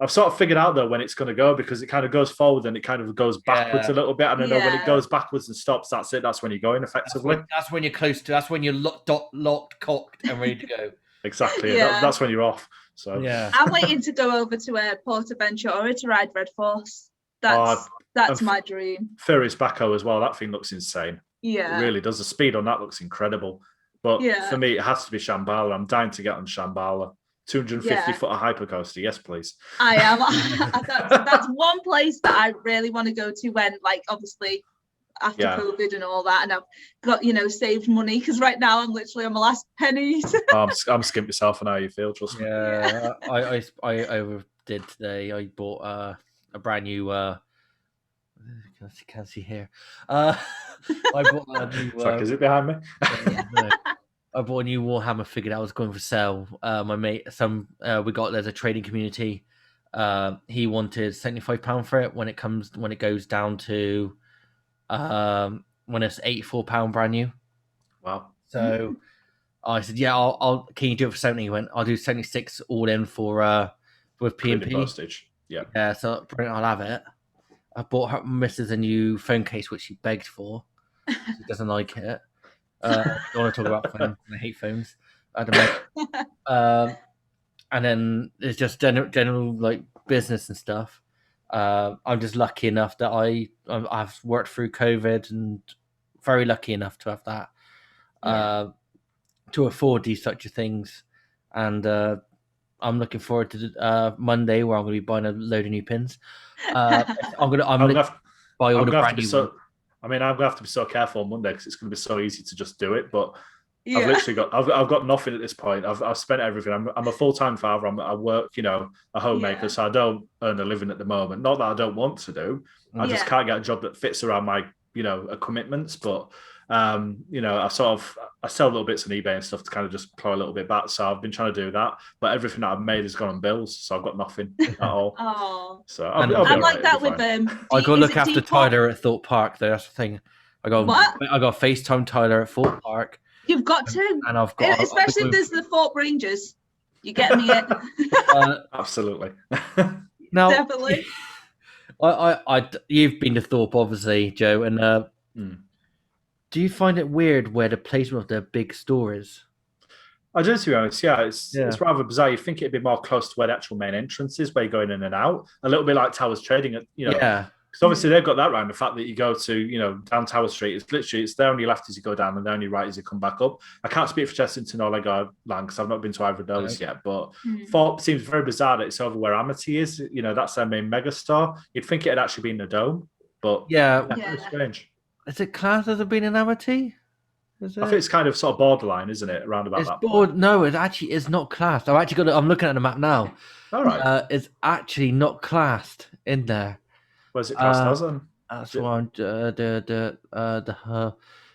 I've sort of figured out though when it's going to go, because it kind of goes forward and it kind of goes backwards a little bit. And I know when it Yeah. goes backwards and stops, that's it. That's when you're going effectively. That's when you're close to. That's when you're locked, cocked, and ready to go. Exactly. Yeah. That's when you're off. So Yeah. I'm waiting to go over to Portaventura to ride Red Force. That's and my dream. Furious Backhoe as well. That thing looks insane. Yeah. It really does. The speed on that looks incredible. But Yeah. for me, it has to be Shambhala. I'm dying to get on Shambhala. 250 foot of hypercoaster. Yes, please. I am. That's one place that I really want to go to when, like, obviously after COVID and all that, and I've got, saved money, because right now I'm literally on my last pennies. I'm skint myself on how you feel, trust me. Yeah. I overdid today. I bought a brand new. Can't see here. I bought a new. Sorry, is it behind me? No. I bought a new Warhammer figure that was going for sale. My mate, there's a trading community. He wanted £75 for it when it goes down to when it's £84 brand new. Wow. So I said, yeah, I'll can you do it for 70? He went, I'll do 76 all in for with P&P. Postage. Yeah. Yeah, so brilliant, I'll have it. I bought her missus a new phone case, which she begged for. She doesn't like it. Don't want to talk about phones. I hate phones. I don't know. And then it's just general like business and stuff. I'm just lucky enough that I've worked through COVID, and very lucky enough to have that to afford these such things. And I'm looking forward to Monday, where I'm going to be buying a load of new pins. I'm going to buy all the brand new ones. I'm going to have to be so careful on Monday, because it's going to be so easy to just do it. But I've literally I've got nothing at this point. I've spent everything. I'm a full-time father. I work, a homemaker, so I don't earn a living at the moment. Not that I don't want to do. I just can't get a job that fits around my, commitments. But I sell little bits on eBay and stuff to kind of just claw a little bit back. So I've been trying to do that, but everything that I've made has gone on bills, so I've got nothing at all. Oh, so I'm like that with I go look after Tyler at Thorpe Park. Though that's the thing. I got FaceTime Tyler at Thorpe Park. You've got to, and I've got especially if there's the Thorpe Rangers. You get me it. Absolutely. Now, definitely. You've been to Thorpe, obviously, Joe, and do you find it weird where the placement of their big store is? I do, to be honest. Yeah, it's rather bizarre. You think it'd be more close to where the actual main entrance is, where you're going in and out, a little bit like Towers Trading. Yeah. Because obviously they've got that right. The fact that you go to, down Tower Street, it's there on your left as you go down, and there on your right as you come back up. I can't speak for Chessington or Legard Land, because I've not been to either of those yet. But Thorpe seems very bizarre that it's over where Amity is. That's their main mega store. You'd think it'd actually be in the Dome, but it's strange. Is it classed as being an Amity? I think it's kind of sort of borderline, isn't it? Around about that point. No, it actually is not classed. I'm looking at the map now. All right. It's actually not classed in there. Where's it classed as then? That's one.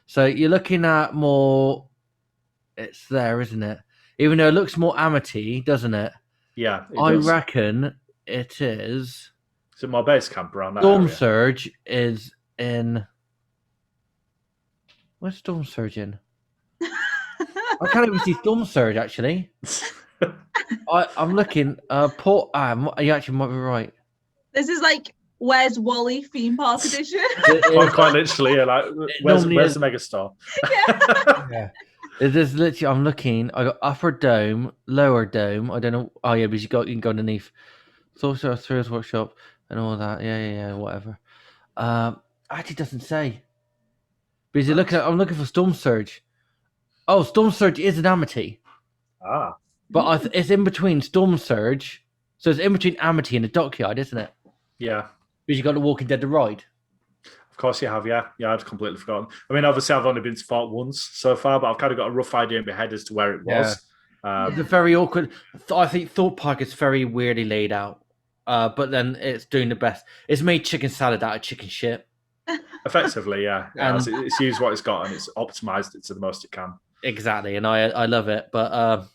So you're looking at more. It's there, isn't it? Even though it looks more Amity, doesn't it? Yeah, I reckon it is. Is it more base camp around that Storm area? Surge is in. Where's Storm Surge in? I can't even see Storm Surge actually. I'm looking. Port. You actually might be right. This is like Where's Wally theme park edition. Quite literally, yeah. Like where's the megastar? Yeah. It is literally. I'm looking. I got upper dome, lower dome. I don't know. Oh yeah, but you can go underneath. Sorcerer Thrills Workshop and all that. Yeah. Whatever. Actually doesn't say. Because I'm looking for Storm Surge. Oh, Storm Surge is an Amity. Ah. But it's in between Storm Surge, so it's in between Amity and the Dockyard, isn't it? Yeah. Because you got the Walking Dead the ride. Of course you have, yeah. Yeah, I'd completely forgotten. I mean, obviously I've only been to Fort once so far, but I've kind of got a rough idea in my head as to where it was. It's a very awkward. I think Thorpe Park is very weirdly laid out, but then it's doing the best. It's made chicken salad out of chicken shit. Effectively, yeah. And- it's used what it's got and it's optimized it to the most it can. Exactly, and I love it, but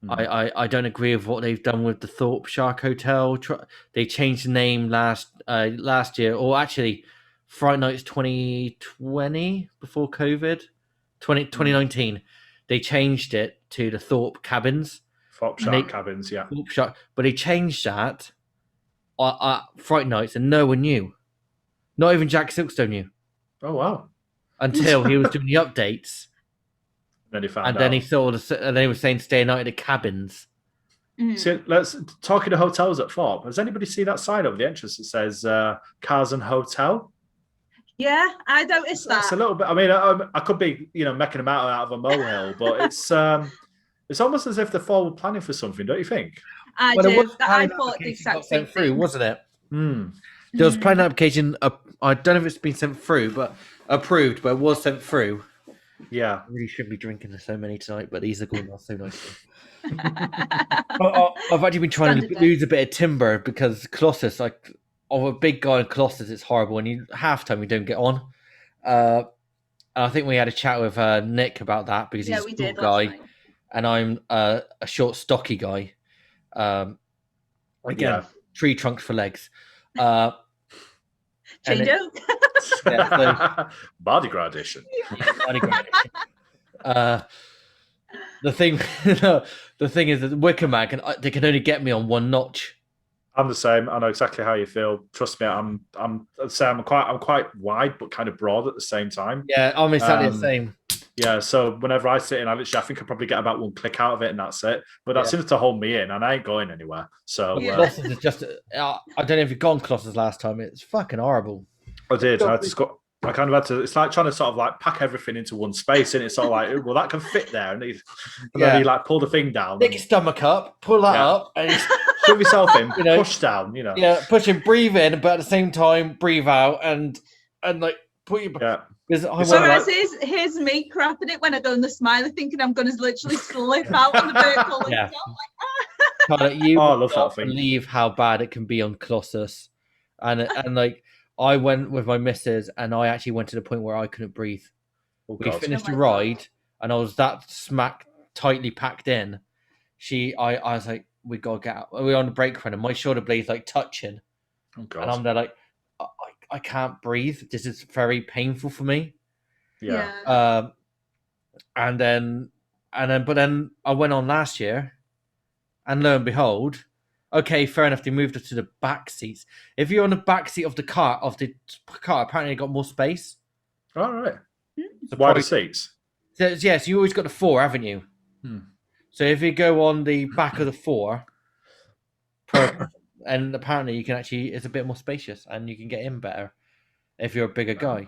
I don't agree with what they've done with the Thorpe Shark Hotel. They changed the name last year, or actually, Fright Nights 2020 before COVID, 2019. They changed it to the Thorpe Cabins. Thorpe Shark Cabins, yeah. Thorpe Shark, but they changed that at Fright Nights, and no one knew. Not even Jack Silkstone knew. Oh wow! Until he was doing the updates. Then he found And out. then he saw and they were saying stay a night at the cabins. So let's talking to hotels at Thorpe. Does anybody see that sign over the entrance that says Cars and Hotel? Yeah, I noticed that. It's a little bit. I mean, I could be, making them out of a molehill, but it's almost as if they're forward planning for something, don't you think? I thought the exact same through, thing. wasn't it? Mm. There was planning application. I don't know if it's been sent through, but approved, but it was sent through. Yeah, I really shouldn't be drinking so many tonight, but these are going off so nicely. I've actually been trying to lose a bit of timber because Colossus, like, of a big guy in Colossus, it's horrible. And half time we don't get on. And I think we had a chat with Nick about that because he's a short guy, and I'm a short, stocky guy. Again, tree trunks for legs. Change out. Mardi Gras edition. The thing is that Wickerman they can only get me on one notch. I'm the same. I know exactly how you feel. Trust me, I'm quite wide but kind of broad at the same time. Yeah, I'm exactly the same. Yeah, so whenever I sit in, I think I probably get about one click out of it, and that's it. But that seems to hold me in, and I ain't going anywhere. So Colossus is just. I don't know if you've gone Colossus last time. It's fucking horrible. I did. I kind of had to. It's like trying to sort of like pack everything into one space, and it's sort of like, well, that can fit there, and then you like pull the thing down, pick your stomach up, pull that up, and shove yourself in, push down. Yeah, push and breathe in, but at the same time, breathe out, and like put your. Yeah. Whereas here's me crapping it when I go in the Smiler, thinking I'm going to literally slip out on the vertical. Yeah. I love that thing. Believe how bad it can be on Colossus, and like I went with my missus, and I actually went to the point where I couldn't breathe. We finished the ride, and I was that smack tightly packed in. I was like, we gotta get out. We were on the brake run, and my shoulder blades like touching, and I'm there like, I can't breathe. This is very painful for me. Yeah. But then I went on last year, and lo and behold, okay, fair enough. They moved us to the back seats. If you're on the back seat of the car, apparently you got more space. All right. Wider seats. So you always got the 4, haven't you? So if you go on the back of the 4, and apparently you can actually, it's a bit more spacious, and you can get in better if you're a bigger guy.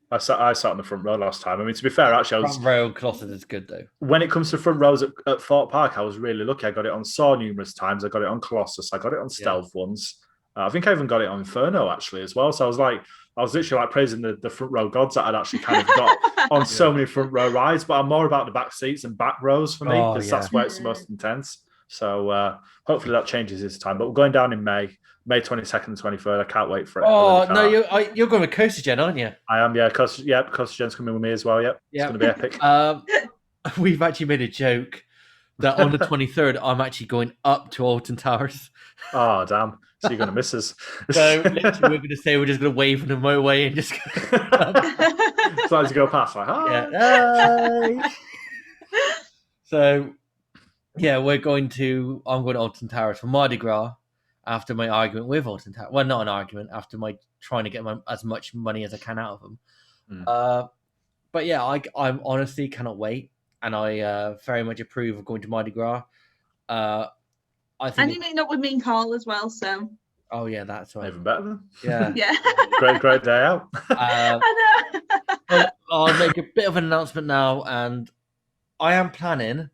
I sat on the front row last time. I mean, to be fair, actually, front row Colossus is good though. When it comes to front rows at Thorpe Park, I was really lucky. I got it on Saw numerous times. I got it on Colossus. I got it on Stealth once. I think I even got it on Inferno actually as well. So I was literally like praising the front row gods that I'd actually kind of got on so many front row rides. But I'm more about the back seats and back rows for me because that's where it's the most intense. So hopefully that changes this time. But we're going down in May 22nd and 23rd. I can't wait for it. Oh, no, you're going with Coaster Gen, aren't you? I am, yeah. Coaster Gen's coming with me as well, yeah. It's going to be epic. We've actually made a joke that on the 23rd, I'm actually going up to Alton Towers. Oh, damn. So you're going to miss us. So literally we're going to say we're just going to wave on the motorway and just as long as you go past, like, hi. Yeah. Hi. So, yeah, I'm going to Alton Towers for Mardi Gras after my argument with Alton Towers. Well, not an argument, after my trying to get as much money as I can out of them. But yeah, I honestly cannot wait. And I very much approve of going to Mardi Gras. I think you meet up with me and Carl as well, so. Oh yeah, that's right. Even better then. Yeah. Yeah. great day out. I know. I'll make a bit of an announcement now, and I am planning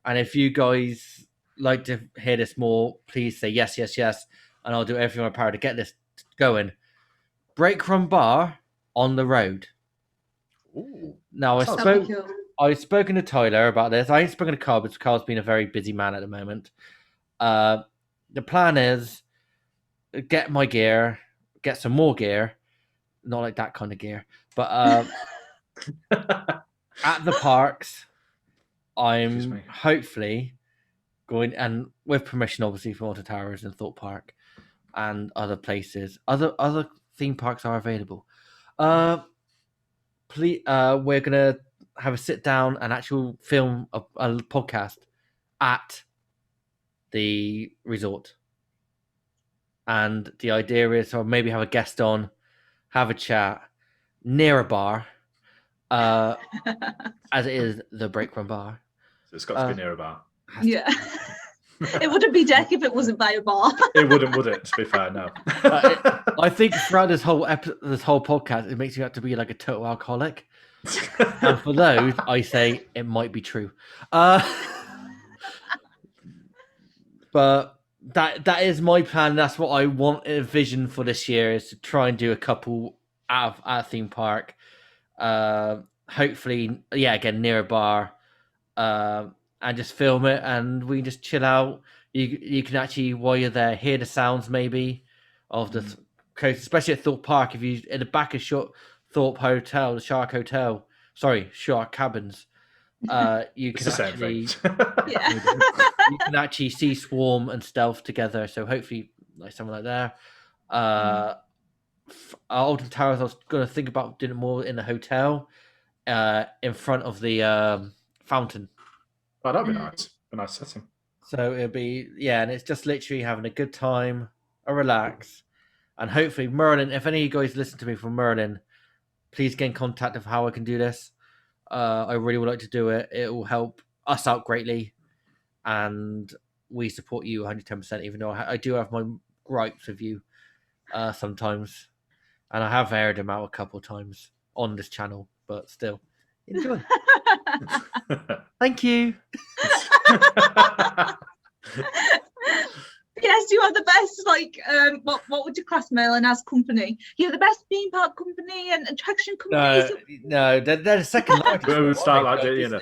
And if you guys like to hear this more, please say yes, yes, yes, and I'll do everything in my power to get this going. Break Run Bar on the road. Ooh, Now that sounds I've spoken to Tyler about this. I ain't spoken to Carl because Carl's been a very busy man at the moment. The plan is get my gear, get some more gear, not like that kind of gear, but at the parks, I'm hopefully going, and with permission, obviously, from Water Towers and Thorpe Park and other places, other theme parks are available. Please, we're gonna have a sit down and actual film a podcast at the resort, and the idea is, or maybe have a guest on, have a chat near a bar, as it is the Break Run Bar. So it's got to be near a bar. Yeah. It wouldn't be Deck if it wasn't by a bar. It wouldn't, would it? To be fair, no. I think throughout this whole podcast, it makes you out to be like a total alcoholic. And for those, I say it might be true. But that is my plan. That's what I want a vision for this year, is to try and do a couple out of a theme park. Hopefully, again, near a bar. And just film it, and we just chill out. You can actually, while you're there, hear the sounds maybe of the coast, especially at Thorpe Park. If you in the back of Thorpe Hotel, the Shark Hotel, Shark Cabins, you can actually you can actually see Swarm and Stealth together. So hopefully, like something like that. Alton Towers, I was going to think about doing it more in the hotel, in front of the fountain. Oh, that'd be nice. A nice setting. So it'll be, and it's just literally having a good time, a relax, and hopefully Merlin. If any of you guys listen to me from Merlin, please get in contact of how I can do this. I really would like to do it. It will help us out greatly, and we support you 110%. Even though I do have my gripes with you sometimes, and I have aired them out a couple of times on this channel, but still, enjoy. Thank you. Yes, you are the best. Like, what would you class Merlin as company? You're the best theme park company and attraction company. No, they're the second largest. We would start like that, you know.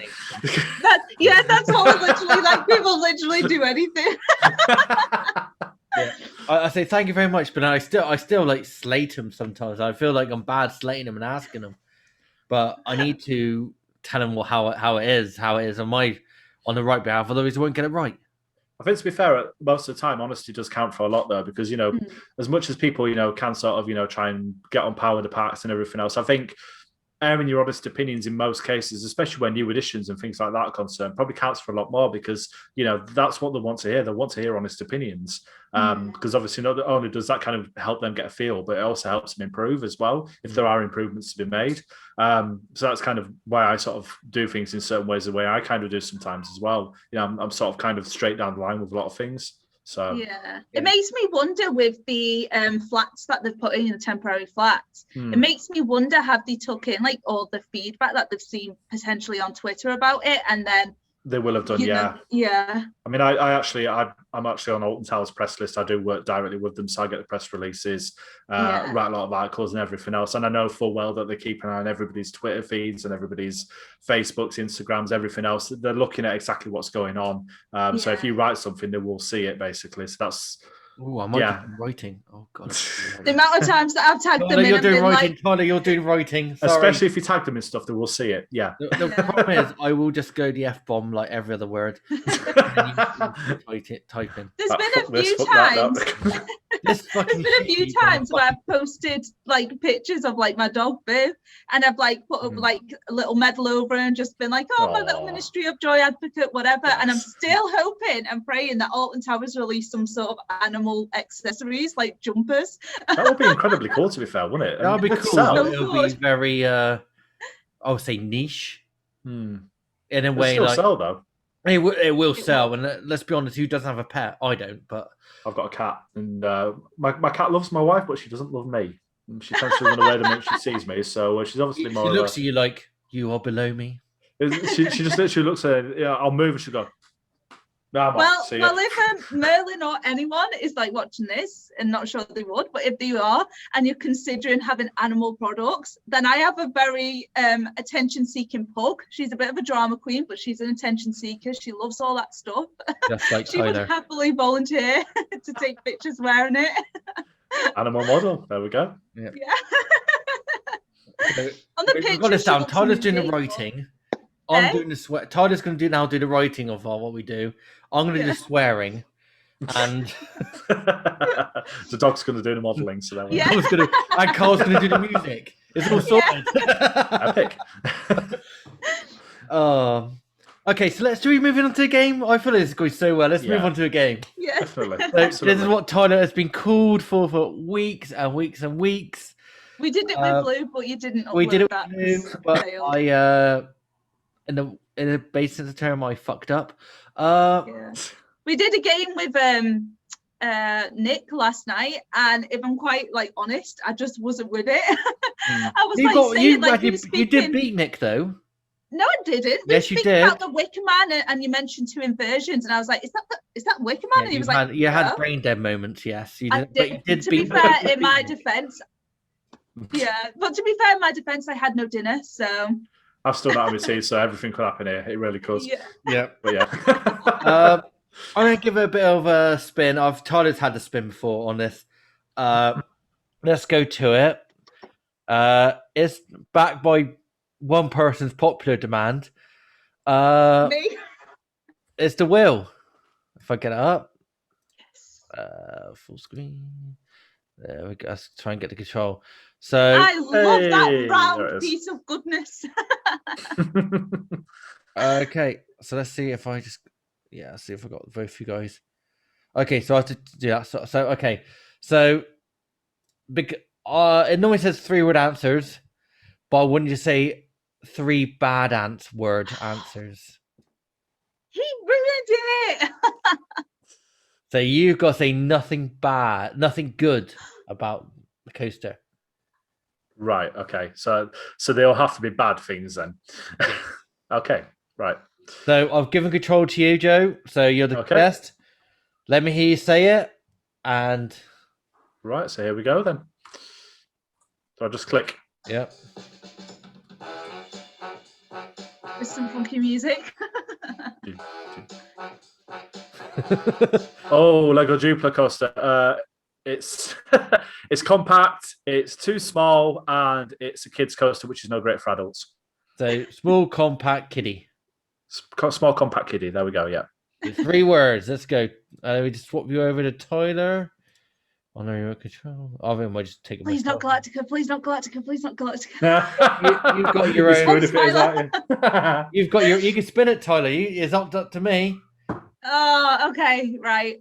That's what we literally like. People literally do anything. I say thank you very much, but I still like slate them sometimes. I feel like I'm bad slating them and asking them, but I need to tell them how it is. Am I on the right behalf? Otherwise, I won't get it right. I think, to be fair, most of the time, honesty does count for a lot, though, because, as much as people, can sort of, try and get on par with the parks and everything else, I think airing your honest opinions in most cases, especially when new editions and things like that are concerned, probably counts for a lot more, because, that's what they want to hear. They want to hear honest opinions. Because obviously not only does that kind of help them get a feel, but it also helps them improve as well, if there are improvements to be made. So that's kind of why I sort of do things in certain ways, the way I kind of do sometimes as well. I'm sort of kind of straight down the line with a lot of things. So it makes me wonder with the flats that they've put in, the temporary flats. It makes me wonder, have they took in like all the feedback that they've seen potentially on Twitter about it, and then they will have done, yeah. I mean, I'm actually on Alton Towers press list. I do work directly with them, so I get the press releases, write a lot of articles and everything else. And I know full well that they keep an eye on everybody's Twitter feeds and everybody's Facebooks, Instagrams, everything else. They're looking at exactly what's going on. So if you write something, they will see it, basically. So that's... Oh, I might be writing. Oh, God. The amount of times that I've tagged them in. You're doing writing. Tyler, you're doing writing. Sorry. Especially if you tag them in stuff, they will see it. Yeah. The problem is, I will just go the F-bomb like every other word. Type in. There's been a few times. There's been a few times where I've posted like pictures of like my dog Boo, and I've like put up like a little medal over and just been like, oh, my little Ministry of Joy advocate, whatever. And I'm still hoping and praying that Alton Towers release some sort of animal accessories like jumpers. That would be incredibly cool, to be fair, wouldn't it? That would be cool. It would be very I would say niche in a way. Still like sell though. It will sell, and let's be honest, who doesn't have a pet? I don't, but I've got a cat, and my cat loves my wife, but she doesn't love me. She tends to run away the minute she sees me, so she's obviously more. She looks at you like you are below me. She just literally looks at her, I'll move, and she'll go, No, Well, see if Merlin or anyone is like watching this, and not sure they would, but if they are, and you're considering having animal products, then I have a very attention-seeking pug. She's a bit of a drama queen, but she's an attention seeker. She loves all that stuff. Just like She would Tyler. happily volunteer to take pictures wearing it. animal model. There we go. Yeah. So, On the we've picture, got this she down. looks Tyler's doing the moody, but- writing. I'm Eh? doing the swear. Tyler's going to do the writing of what we do. I'm going to do Yeah. the swearing, and The dog's going to do the modelling, so there we Yeah. Carl's going to do the music. It's all sorted. Epic. Okay, so do we move on to a game? I feel like this is going so well. Let's move Yeah. on to a game. Yeah. Definitely. So this Absolutely. is what Tyler has been called for weeks and weeks and weeks. We did it with Blue, but you didn't upload We did it that. with Blue, 'cause but failed. in the basic sense of the term, I fucked up. Yeah. We did a game with Nick last night, and if I'm quite like honest, I just wasn't with it. I was You did beat Nick though. No, I didn't. Yes, you did. About the Wicker Man, and you mentioned 2 inversions, and I was like, "Is that Wicker Man?" And he was like, "You had "No." brain dead moments, yes, you I did." But you did to beat be fair, Nick. in my defense, but to be fair, in my defense, I had no dinner, so I've still not had my tea, so everything could happen here. It really could. yeah. But yeah. I'm gonna give it a bit of a spin. Tyler's had the spin before on this. Let's go to it. It's backed by one person's popular demand. Me. It's the wheel. If I get it up, Yes. full screen. There we go. Let's try and get the control. So I love Hey, that there it round is. piece of goodness. okay, so let's see if I see if I got both you guys. Okay, so I have to do that. So okay, so it normally says 3-word answers, but wouldn't you say 3 bad word answers? He ruined it. So you've got to say nothing bad, nothing good about the coaster. Right. Okay. So they all have to be bad things then. Okay. Right. So I've given control to you, Joe. So you're the Okay. best. Let me hear you say it, and Right. So here we go then. So I just click. yep. With some funky music. Oh, Lego Duplo coaster. It's it's compact. It's too small, and it's a kids coaster, which is no great for adults. So small, compact kiddie. Small compact kiddie. There we go. Yeah. 3 words. Let's go. Let me just swap you over to Tyler. On the remote control. I think I might just take it. Please not myself. Galactica. Please not Galactica. Please not Galactica. You've got your You're own. screwed if it is, aren't you? You've got your. You can spin it, Tyler. It's up to me. Oh, okay, right.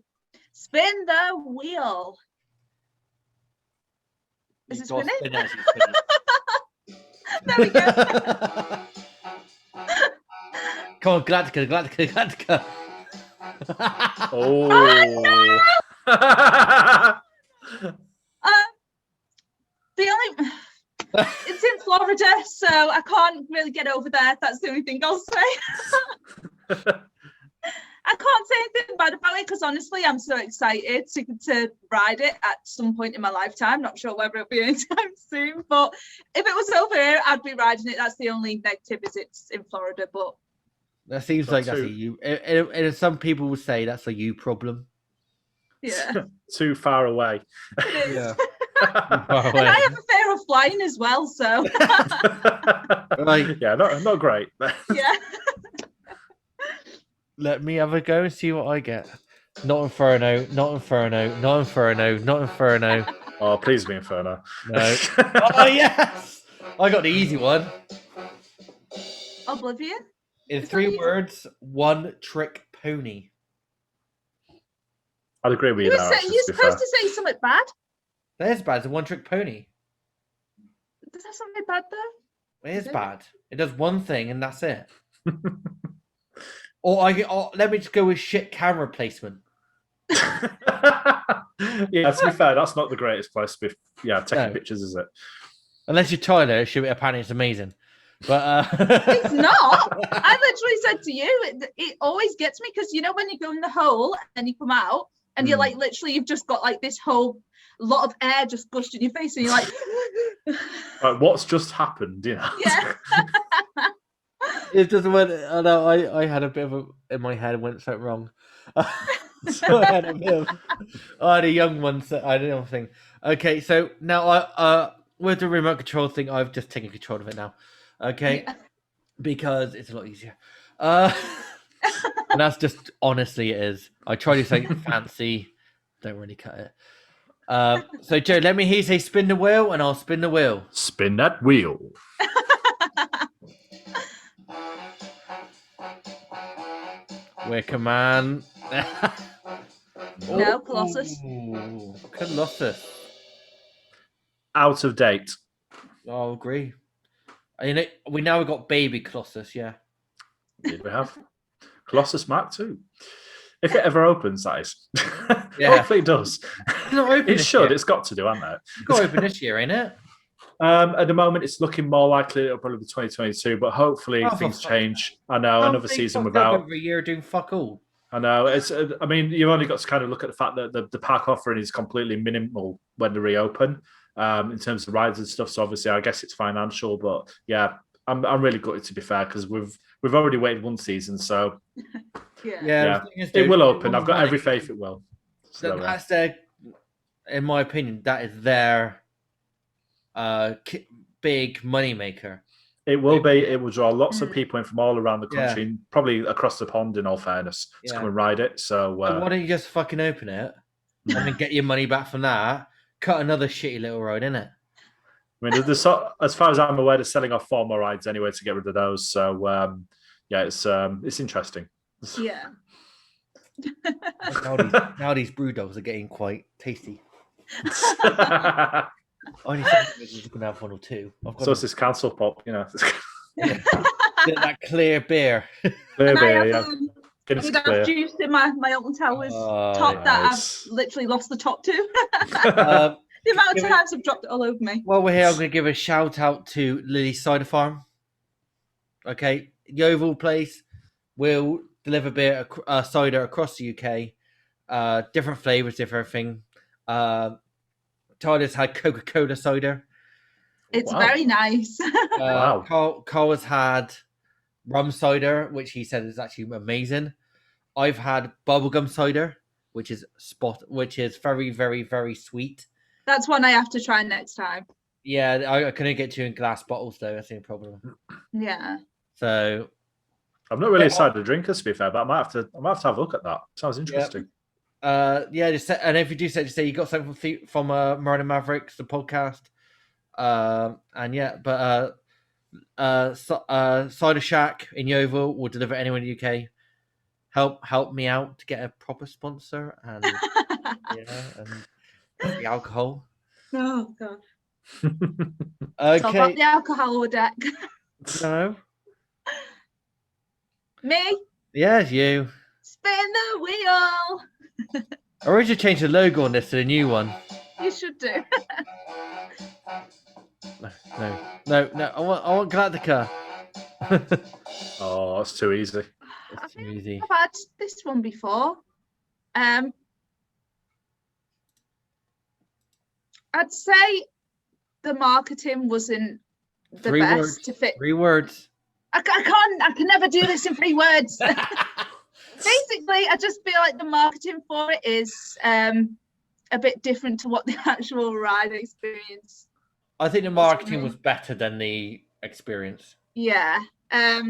Spin the wheel. Is it You've got to spinning? spin it as you spin There we go. it. Come on, Galactica. Oh. The only it's in Florida, so I can't really get over there. That's the only thing I'll say. I can't say anything bad about it because honestly, I'm so excited to ride it at some point in my lifetime. Not sure whether it'll be anytime soon, but if it was over here, I'd be riding it. That's the only negative is it's in Florida, but That seems Got like that's two. a you. And some people would say that's a you problem. yeah, Too far away. it is. Yeah. And I have a fear of flying as well, so Right. Yeah, not great. yeah. Let me have a go and see what I get. Not Inferno, not Inferno, not Inferno, not Inferno. Oh, please be Inferno. No. Oh, yes! I got the easy one. Oblivion. In Is that 3 easy? words, one trick pony. I'd agree with you You there. were Actually, you're to be supposed fair. to say something bad. That is bad. It's a one trick pony. Does that something bad though? It is Is it? bad. It does one thing and that's it. Or let me just go with shit camera placement. Yeah, to be fair, that's not the greatest place to be. Yeah, taking No. pictures, is it? Unless you're Tyler, apparently it's amazing. But It's not. I literally said to you, it always gets me because you know when you go in the hole and you come out and you're like literally you've just got like this whole lot of air just gushed in your face and you're like, Right, what's just happened? You know. yeah. it just went. I know. I had a bit of a in my head went something wrong. So I had a bit of. I had a young one. So I don't know thing. Okay, so now with the remote control thing, I've just taken control of it now. Okay, Yeah. because it's a lot easier. And that's just honestly it is. I try to say fancy, don't really cut it. So Joe, let me hear you say spin the wheel, and I'll spin the wheel. Spin that wheel. Wicker Man. No, Colossus. Ooh, Colossus. Out of date. I'll agree. We now got baby Colossus, yeah. Did we have Colossus Mark II? If it ever opens, that is. Yeah. Hopefully it does. It's not open. It should. Year. It's got to do, hasn't it? It's got to open this year, ain't it? At the moment, it's looking more likely it'll probably be 2022, but hopefully things change. I know another season without every year doing fuck all. I know it's. I mean, you've only got to kind of look at the fact that the park offering is completely minimal when they reopen in terms of rides and stuff. So obviously, I guess it's financial, but yeah, I'm really gutted to be fair because we've already waited one season, so yeah. It will open. I've got every faith it will. So that's their, in my opinion, that is their big money maker. It will be. It will draw lots of people in from all around the country, and probably across the pond. In all fairness, to come and ride it. So why don't you just fucking open it and then get your money back from that? Cut another shitty little ride, innit? I mean, as far as I'm aware, they're selling off 4 more rides anyway to get rid of those. So it's interesting. Yeah. now these brew dogs are getting quite tasty. Only we're gonna have 1 or 2. So it's this council pop, you know. That clear beer. Clear beer, yeah. I've juice in my Alton Towers top that I've literally lost the top to. The amount of times I've dropped it all over me. While we're here, I'm going to give a shout out to Lily's Cider Farm. Okay, Yeovil place will deliver beer, cider across the UK. Different flavors, different everything. Tyler's had Coca-Cola cider. It's very nice. Wow. Carl has had rum cider, which he said is actually amazing. I've had bubblegum cider, which is very, very, very sweet. That's one I have to try next time. Yeah, I couldn't get you in glass bottles though. That's the problem. Yeah. So I'm not really a cider drinker, to be fair, but I might have to have a look at that. Sounds interesting. And if you do say you got something from Marina Mavericks, the podcast, Cider Shack in Yeovil will deliver anywhere in the UK. Help me out to get a proper sponsor and and the alcohol. Oh god. Okay. So about the alcohol deck. No. Me? Yes, you. Spin the wheel. Or we should change the logo on this to the new one. You should do. No. I want Galactica. Oh, that's too easy. It's too easy. I've had this one before. I'd say the marketing wasn't the best to fit. 3 words. I can never do this in 3 words. Basically, I just feel like the marketing for it is a bit different to what the actual ride experience. I think the marketing was better than the experience. Yeah. I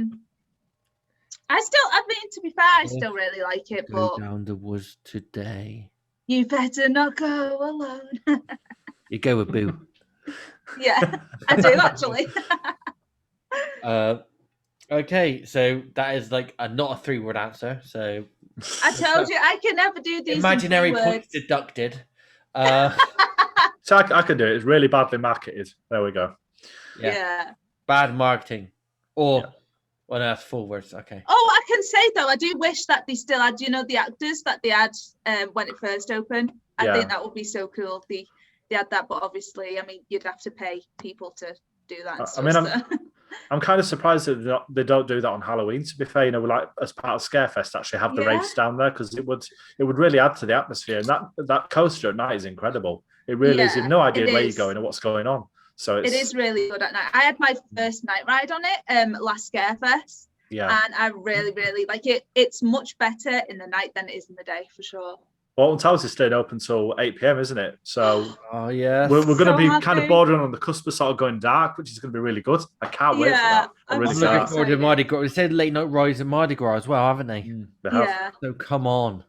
mean, to be fair, I still really like it, Go but down the woods today. You better not go alone. You go with Boo. Yeah, I do actually. Okay, so that is like not a 3-word answer. So I told you I can never do these. Imaginary points deducted. So I can do it. It's really badly marketed. There we go. Yeah. Bad marketing. Or well, no, that's 4 words. Okay. Oh, I can say though, I do wish that they still had, the actors that they had when it first opened. I think that would be so cool. They had that, but obviously, I mean, you'd have to pay people to do that. And stuff, I'm kind of surprised that they don't do that on Halloween. To be fair, you know, like as part of Scarefest, actually have the Yeah. race down there because it would really add to the atmosphere. And that coaster at night is incredible. It really is. You've no idea it where you're is. going or what's going on. So It is really good at night. I had my first night ride on it last Scarefest. yeah. And I really, really like it. It's much better in the night than it is in the day, for sure. Alton Towers is staying open till 8 p.m., isn't it? So Oh yeah, we're going to So be happy. kind of bordering on the cusp of sort of going dark, which is going to be really good. I can't wait for that. I'm really I'm so looking can't. forward to excited. Mardi Gras. They said late night rides at Mardi Gras as well, haven't they? They have. Yeah. So come on,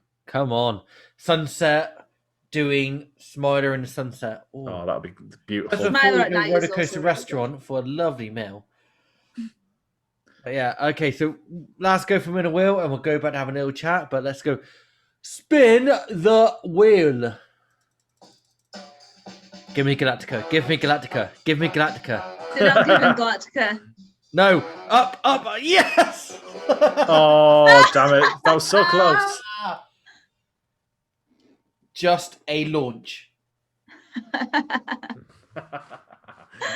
sunset, doing Smiler in the sunset. Ooh. Oh, that would be Just beautiful. before Smiler we at go night roller is coaster also really restaurant for a lovely meal. But yeah, okay. So let's go for a minute wheel, and we'll go back and have a little chat. But let's go spin the wheel. Give me Galactica. Give me Galactica. Give me Galactica. They're not giving Galactica. No, up, yes. Oh, damn it. That was so close. Just a launch.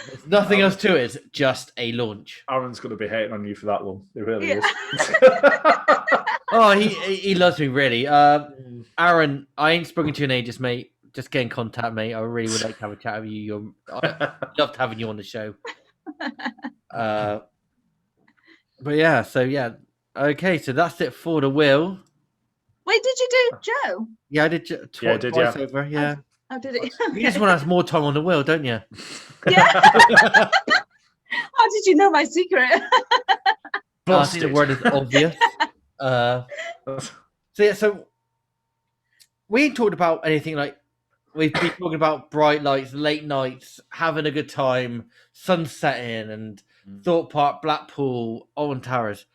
There's nothing else to it. It's just a launch. Aaron's going to be hating on you for that one. It really Yeah. is. Oh, he loves me, really. Aaron, I ain't spoken to you in ages, mate. Just get in contact, mate. I really would like to have a chat with you. I loved having you on the show. But yeah, so yeah. Okay, so that's it for the wheel. Wait, did you do Joe? Yeah, I did Yeah, twice over, yeah. Oh, did it? You just want to have more time on the wheel, don't you? Yeah. How did you know my secret? I think the word is obvious. So yeah, so we ain't talked about anything like we've been talking about bright lights, late nights, having a good time, sun setting, and Thorpe Park, Blackpool, Alton Towers.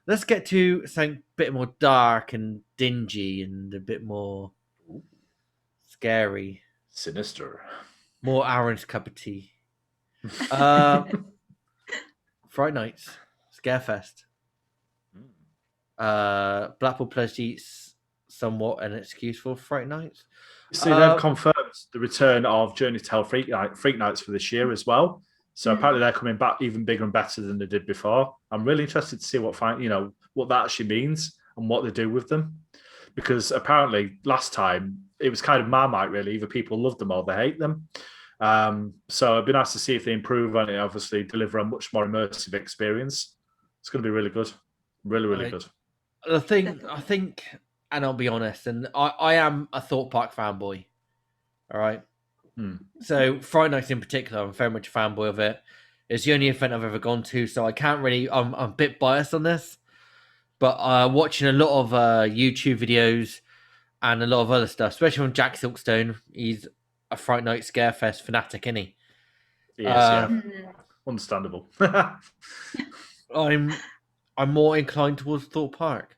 Let's get to something a bit more dark and dingy and a bit more scary. Sinister. More Aaron's cup of tea. Fright Nights, Scarefest. Blackpool pledged somewhat an excuse for Fright Nights. See, they've confirmed the return of Journey to Hell Freak Nights for this year as well. So apparently they're coming back even bigger and better than they did before. I'm really interested to see what that actually means and what they do with them, because apparently last time it was kind of Marmite, really. Either people love them or they hate them. So it'd be nice to see if they improve on it. Obviously, deliver a much more immersive experience. It's going to be really good, really good. I think, and I'll be honest, and I am a Thorpe Park fanboy. All right. So Friday Nights in particular, I'm very much a fanboy of it. It's the only event I've ever gone to, so I can't really. I'm a bit biased on this, but watching a lot of YouTube videos and a lot of other stuff, especially from Jack Silkstone. He's a Fright Night Scarefest fanatic, isn't he? Yes, yeah. Understandable. I'm more inclined towards Thorpe Park.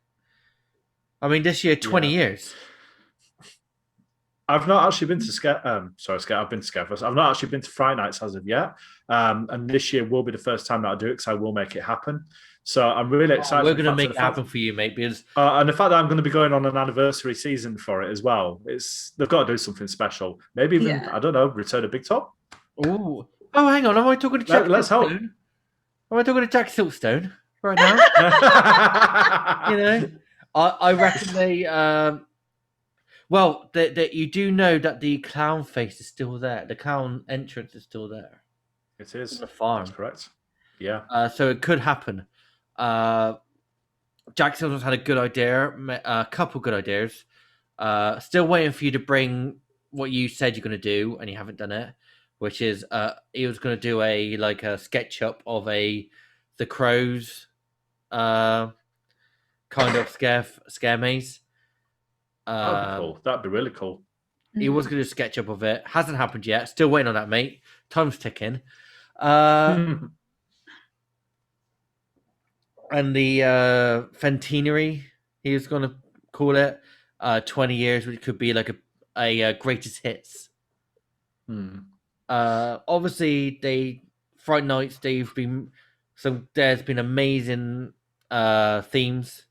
I mean, this year, 20 years. I've not actually been to I've been to Scarefest. I've not actually been to Fright Nights as of yet. And this year will be the first time that I do it, because I will make it happen. So I'm really excited. We're going to make it happen for you, mate. Because and the fact that I'm going to be going on an anniversary season for it as well, they've got to do something special. Maybe even, I don't know, return a Big Top. Oh, hang on. Am I talking to Jack? Let's hope. Am I talking to Jack Silkstone right now? I reckon they. Well, that you do know that the clown face is still there. The clown entrance is still there. It is. The farm. That's correct. Yeah. So it could happen. Jack Silver's had a good idea, a couple good ideas. Still waiting for you to bring what you said you're going to do, and you haven't done it. Which is, he was going to do a sketch up of the Crows, kind of scare maze. That'd be cool. That'd be really cool. He was going to do a sketch up of it. Hasn't happened yet. Still waiting on that, mate. Time's ticking. And the Fentinery, he was going to call it 20 years, which could be like a greatest hits. Obviously, Fright Nights, there's been amazing themes.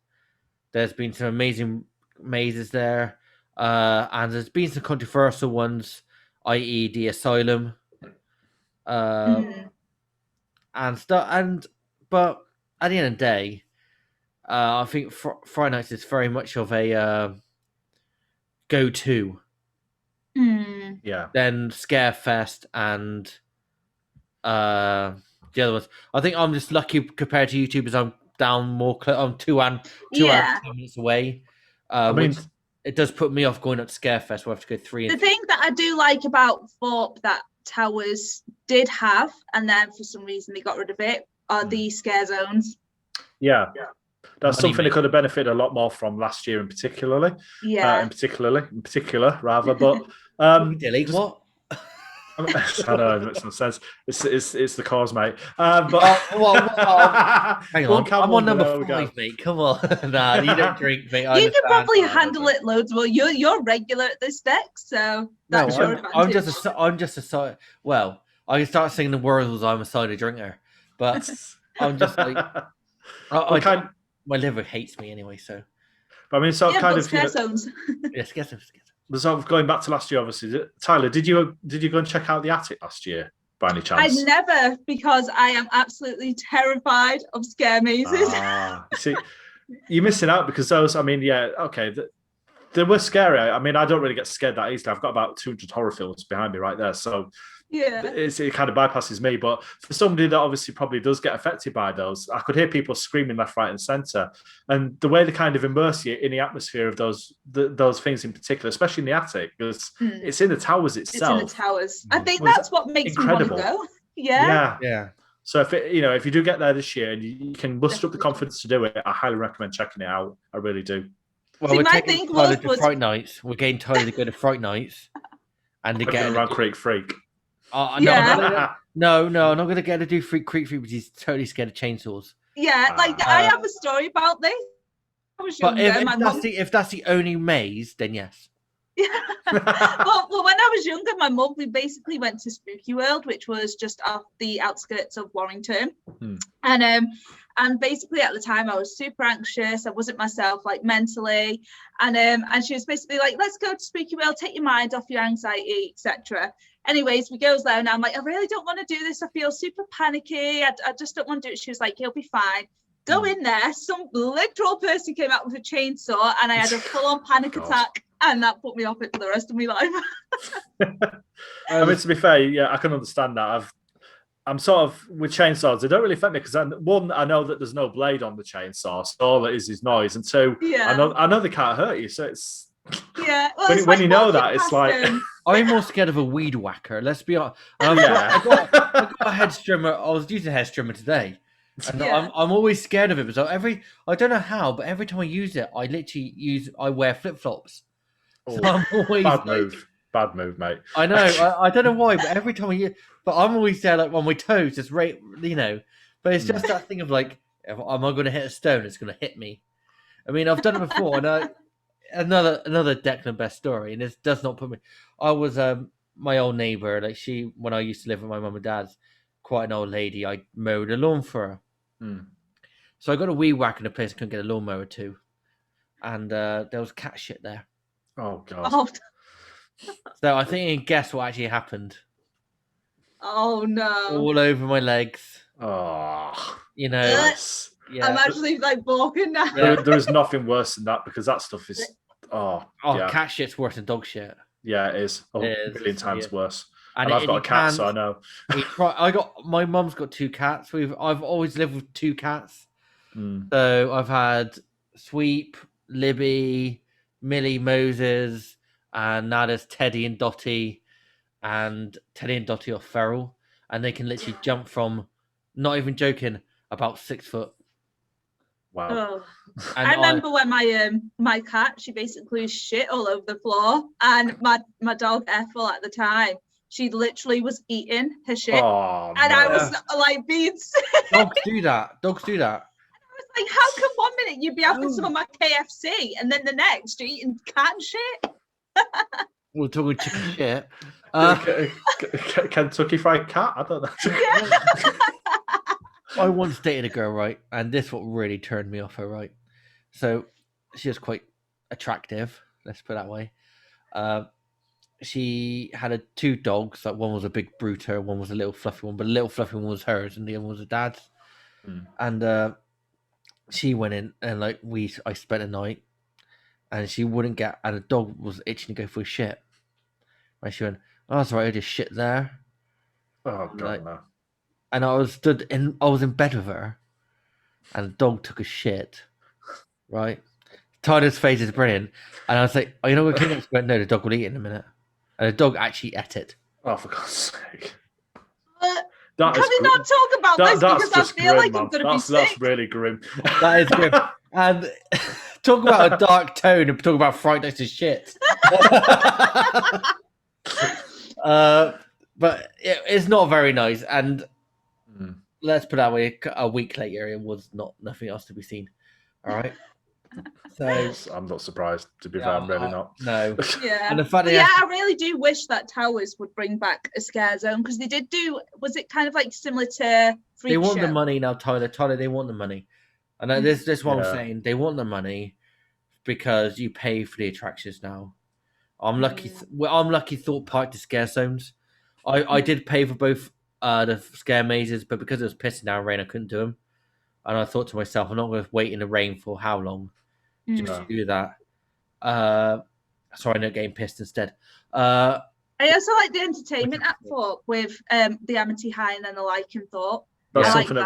There's been some amazing mazes there, and there's been some controversial ones, i.e., the asylum, and stuff. And But at the end of the day, I think Friday nights is very much of a go-to. Yeah. Then Scarefest and the other ones. I think I'm just lucky compared to YouTube, as I'm down more. I'm 2 hours, 10 minutes away. I mean, which it does put me off going up to Scarefest. Where I have to go 3 The and 3. thing that I do like about Thorpe that Towers did have, and then for some reason they got rid of it, are the scare zones. Yeah. That's Money something they could have benefited a lot more from last year, in particular, rather. But Delete what? I know it makes no sense. It's the cause, mate. But hang on, I'm on number 5, mate. Come on, nah, you don't drink, mate. You can probably handle it loads more. You're regular at this deck, so that's your advantage. I'm just a side. Well, I can start singing the words. I'm a cider drinker, but I'm just like my liver hates me anyway. So, but I mean, so kind of scare zones. Yes, get them. So going back to last year, obviously, Tyler, did you go and check out the attic last year by any chance? I never, because I am absolutely terrified of scare mazes. See, you're missing out because those. I mean, yeah, okay, they were scary. I mean, I don't really get scared that easily. I've got about 200 horror films behind me right there, so yeah, it kind of bypasses me. But for somebody that obviously probably does get affected by those, I could hear people screaming left, right, and centre. And the way they kind of immerse you in the atmosphere of those things in particular, especially in the attic, because it's in the towers itself. It's in the towers. I think that's what makes me want to go. Yeah. So if you do get there this year and you can muster up the confidence to do it, I highly recommend checking it out. I really do. Well, we're taking Tyler to Fright Nights. We're getting Tyler to go to Fright Nights, and to get around Creek Freak. No, I'm not going to get to do Creek Freak because he's totally scared of chainsaws. Yeah, I have a story about this. I was younger. If that's the only maze, then yes. Yeah. well, when I was younger, my mum, we basically went to Spooky World, which was just off the outskirts of Warrington. And basically at the time I was super anxious. I wasn't myself, like, mentally. And she was basically like, let's go to Spooky World, take your mind off your anxiety, etc. Anyways, we goes there and I'm like, I really don't want to do this. I feel super panicky. I just don't want to do it. She was like, you'll be fine. Go in there. Some literal person came out with a chainsaw and I had a full-on panic attack, and that put me off it for the rest of my life. I mean, to be fair, yeah, I can understand that. I'm sort of with chainsaws. They don't really affect me because one, I know that there's no blade on the chainsaw, so all it is noise. And two, I know they can't hurt you, so it's well, when you know that, it's like I'm more scared of a weed whacker. Let's be honest. I got a head strimmer. I was using a head strimmer today, and I'm always scared of it. So I don't know how, but every time I use it, I wear flip flops. So I'm always bad move, mate. I know. I don't know why, but every time I use, but I'm always there like on my toes, just right, But it's just that thing of like, am I going to hit a stone? It's going to hit me. I mean, I've done it before, and another Declan Best story, and this does not put me. I was my old neighbour, like when I used to live with my mum and dad's, quite an old lady. I mowed a lawn for her, so I got a weed whack in a place I couldn't get a lawnmower to, and there was cat shit there. Oh god! So I think you can guess what actually happened. Oh no! All over my legs. Oh, yes. Yeah. I'm actually like balking now. There is nothing worse than that because that stuff is cat shit's worse than dog shit. Yeah, it is. A million times worse. And I've got a cat, so I know. My mum's got 2 cats. I've always lived with 2 cats. So I've had Sweep, Libby, Millie, Moses, and now there's Teddy and Dottie. And Teddy and Dottie are feral, and they can literally jump from, not even joking, about 6 foot. Wow. I remember when my cat, she basically shit all over the floor, and my dog Ethel at the time, she literally was eating her shit, and I was like being sick. Dogs do that. I was like, how come one minute you'd be having some of my KFC, and then the next you're eating cat shit? We're talking chicken shit. Kentucky Fried Cat? I don't know. I once dated a girl, right? And this what really turned me off her, right? So she was quite attractive, let's put it that way. She had 2 dogs. Like, one was a big bruter, one was a little fluffy one, but the little fluffy one was hers and the other one was her dad's. and she went in and like I spent a night, and she wouldn't get, and the dog was itching to go for a shit. And she went, "Oh, that's right, I just shit there." Oh And, God, like, no. and I was in bed with her, and the dog took a shit. Right, Tyler's face is brilliant, and I was like, "Oh, you know what? Clean up?" She went, "No, the dog will eat it in a minute," and the dog actually ate it. Oh, for God's sake. Can we not talk about this because I feel grim, like man. I'm going to be sick? That's really grim. That is grim. And talk about a dark tone and talk about Fright Nights as shit. But it's not very nice. And let's put it that way, a week later, it was nothing else to be seen. All right. So I'm not surprised, to be fair. I'm really not. No. Yeah. And the fact I really do wish that Towers would bring back a scare zone, because they did do, was it kind of like similar to Freak They want Show? the money now, Tyler. Tyler, they want the money. And this is what I'm saying. They want the money because you pay for the attractions now. I'm lucky. I'm lucky. Thought Park to scare zones. I did pay for both the scare mazes, but because it was pissing down rain, I couldn't do them. And I thought to myself, I'm not going to wait in the rain for how long just to do that. So I ended up getting pissed instead. I also like the entertainment at Thorpe with the Amity High and then the Lycan Thorpe. That's something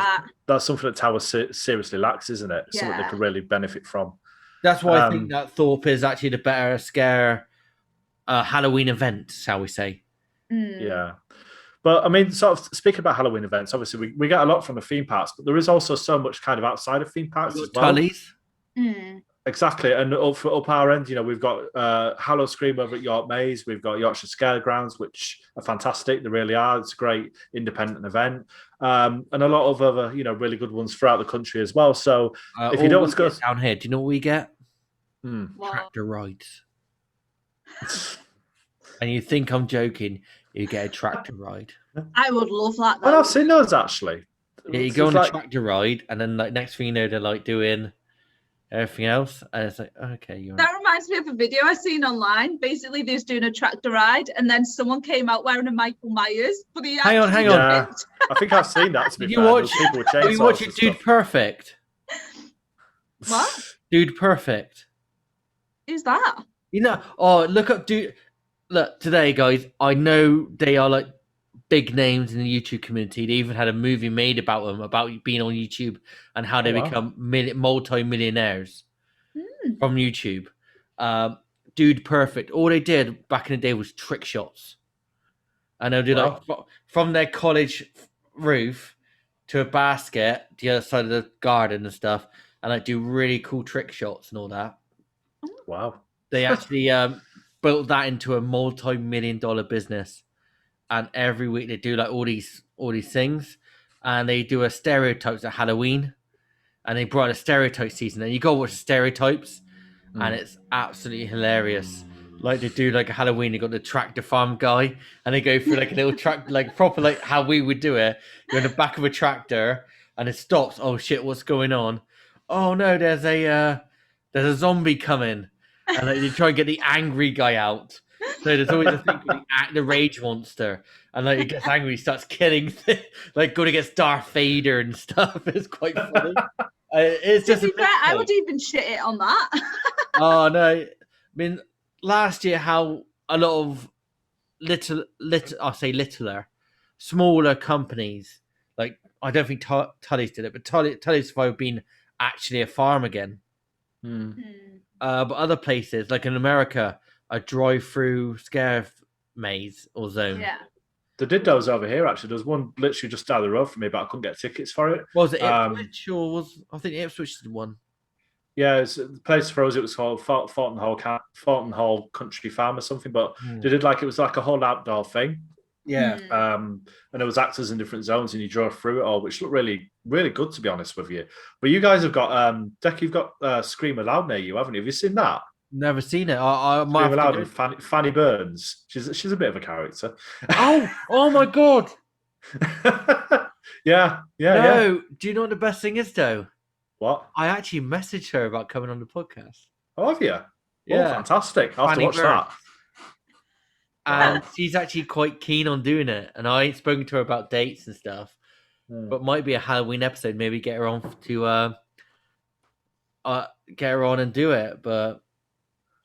that Tower seriously lacks, isn't it? Something they could really benefit from. That's why I think that Thorpe is actually the better scare Halloween event, shall we say. Yeah. But I mean, sort of speaking about Halloween events, obviously we get a lot from the theme parks, but there is also so much kind of outside of theme parks as well. Tully's. Exactly. And up our end, we've got Hallow Scream over at York Maze. We've got Yorkshire Scaregrounds, which are fantastic. They really are. It's a great independent event. And a lot of other, really good ones throughout the country as well. So if you don't want to go down here, do you know what we get? Tractor rides. And you think I'm joking, you get a tractor ride. I would love that, though. Well, I've seen those, actually. Yeah, you go on a tractor ride, and then next thing you know, they're doing everything else, and it's okay. That reminds me of a video I seen online. Basically, they was doing a tractor ride, and then someone came out wearing a Michael Myers. But hang on. Yeah, I think I've seen that. To be fair, you watch it, Dude Perfect? What? Dude Perfect. Who's that? Look up Dude. Look, today, guys, I know they are big names in the YouTube community. They even had a movie made about them, about being on YouTube and how they become multi-millionaires from YouTube. Dude Perfect. All they did back in the day was trick shots. And they'll do from their college roof to a basket, the other side of the garden and stuff, and do really cool trick shots and all that. Wow. They actually built that into a multi-million-dollar business, and every week they do all these things, and they do a stereotypes at Halloween, and they brought a stereotype season, and you go watch the stereotypes, and it's absolutely hilarious. They do a Halloween, they got the tractor farm guy, and they go through a little tractor, proper how we would do it. You're in the back of a tractor, and it stops. Oh shit, what's going on? Oh no, there's a zombie coming. And you try and get the angry guy out. So there's always a thing with the rage monster. And he gets angry, he starts killing going against Darth Vader and stuff. It's quite funny. It's just I would even shit it on that. Oh no. I mean, last year how a lot of littler, smaller companies, I don't think Tully's did it, but Tully's have been actually a farm again. But other places, like in America, a drive-through scare maze or zone. Yeah. They did those over here, actually. There's one literally just down the road from me, but I couldn't get tickets for it. Was it Ipswich or I think Ipswich did one. Yeah, the place for us, it was called Thornton Hall Country Farm or something, but they did it was like a whole outdoor thing. Yeah. And there was actors in different zones, and you drove through it all, which looked really, really good, to be honest with you. But you guys have got Deck, you've got Scream Aloud near you, haven't you? Have you seen that? Never seen it. I Scream Aloud with Fanny Burns. She's a bit of a character. Oh my god. Yeah. No, do you know what the best thing is though? What? I actually messaged her about coming on the podcast. Oh, have you? Yeah. Oh, fantastic. I'll have to watch that. And she's actually quite keen on doing it. And I ain't spoken to her about dates and stuff. but might be a Halloween episode. Maybe get her on to get her on and do it. But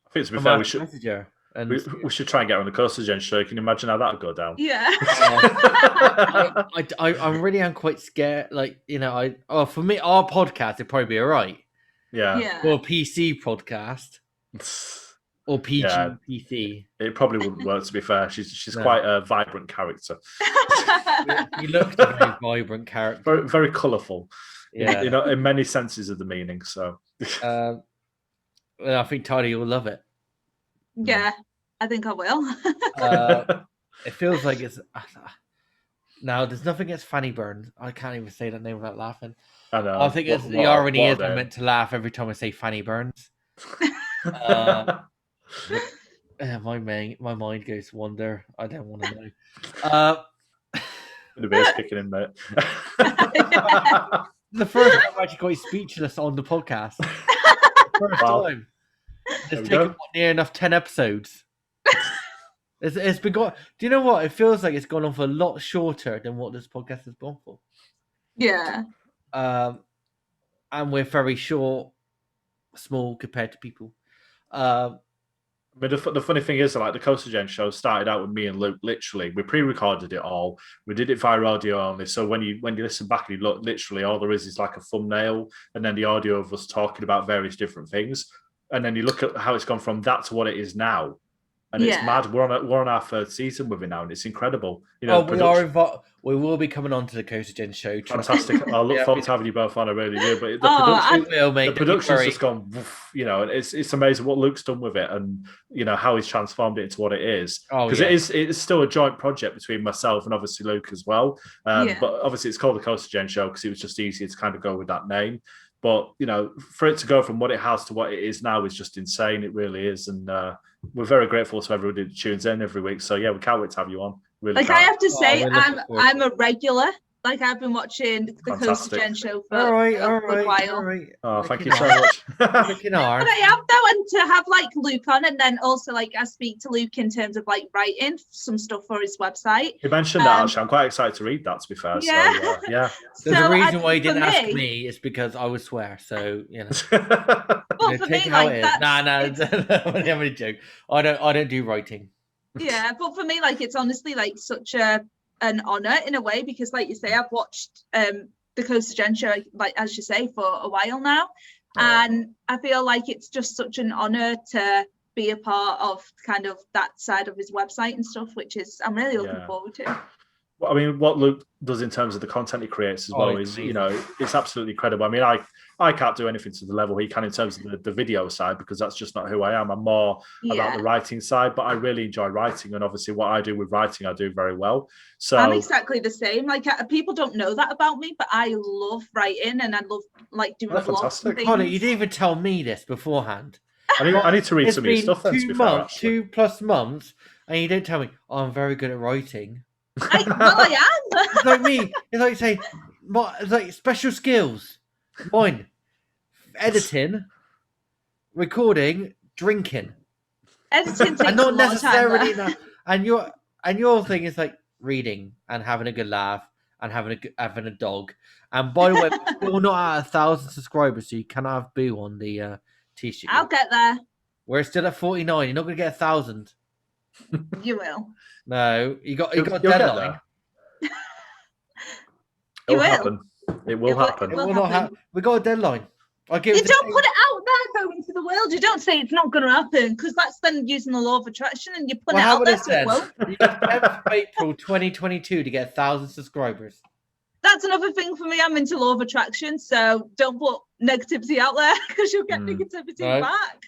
I think to be fair, we should message her. And we should try and get her on the Coaster Gen show. Can you imagine how that would go down? Yeah. I really am quite scared. Like, you know, for me, our podcast it'd probably be all right. Yeah. Or a PC podcast. Or PG PC. It probably wouldn't work. To be fair, she's quite a vibrant character. You look a very vibrant character. Very, very colourful. Yeah. You know, in many senses of the meaning. So. Well, I think Tidy will love it. Yeah, I think I will. It feels like it's now. There's nothing against Fanny Burns. I can't even say that name without laughing. I know. I think the irony is I'm meant to laugh every time I say Fanny Burns. My mind goes to wander. I don't want to know. The beer's kicking in, mate. The first time I've actually got speechless on the podcast. First time. It's taken near enough 10 episodes. It's been gone. Do you know what? It feels like it's gone on for a lot shorter than what this podcast has gone for. Yeah. And we're very short, small compared to people. But the funny thing is, like the Coaster Gen show started out with me and Luke. Literally, we pre-recorded it all. We did it via audio only. So when you listen back and you look, literally all there is like a thumbnail and then the audio of us talking about various different things. And then you look at how it's gone from that to what it is now, and it's mad. We're on our third season with it now, and it's incredible. You know, we will be coming on to the Coaster Gen show. Fantastic! I look forward to having you both on. I really do. But the production's just gone. You know, and it's amazing what Luke's done with it, and you know how he's transformed it into what it is. Because it's still a joint project between myself and obviously Luke as well. But obviously it's called the Coaster Gen show because it was just easier to kind of go with that name. But, you know, for it to go from what it has to what it is now is just insane. It really is. And we're very grateful to everybody that tunes in every week. So, yeah, we can't wait to have you on. Really I have to say, I'm a regular. Like, I've been watching the Coaster Gen show for a good while. Right. Oh, thank you so much. But I have, though, and to have, like, Luke on, and then also, like, I speak to Luke in terms of, like, writing some stuff for his website. You mentioned that, actually. I'm quite excited to read that, to be fair. Yeah. So, yeah. There's a reason why you didn't ask me. It's because I would swear. So, you know. Well, for me, like, I'm only joking. I don't do writing. Yeah, but for me, like, it's honestly, like, such an honor in a way, because like you say, I've watched the Coaster Gen show, like as you say, for a while now, and I feel like it's just such an honor to be a part of kind of that side of his website and stuff, which is I'm really looking forward to. Well, I mean, what Luke does in terms of the content he creates as well is, you know, it's absolutely incredible. I mean, I can't do anything to the level he can in terms of the video side, because that's just not who I am. I'm more about the writing side, but I really enjoy writing. And obviously what I do with writing, I do very well. So I'm exactly the same. Like, people don't know that about me, but I love writing and I love like doing vlogs and things. Holly, you didn't even tell me this beforehand. I need to read some of your stuff then, to be fair, 2+ months, and you don't tell me, I'm very good at writing. I am. It's like me. It's like say, it's like special skills. Mine, editing, recording, drinking. Editing takes and not a lot necessarily of time, and your thing is like reading and having a good laugh and having a dog. And by the way, we're still not at 1,000 subscribers, so you cannot have Boo on the t-shirt. I'll get there. We're still at 49. You're not going to get 1,000. You will. No, you got a deadline. It will happen. It will happen. It will not happen. We got a deadline. You don't put it out there, though, into the world. You don't say it's not going to happen, because that's then using the law of attraction, and you put it out there, so it won't. You got 10th of April 2022 to get 1,000 subscribers. That's another thing for me. I'm into law of attraction, so don't put negativity out there, because you'll get negativity back.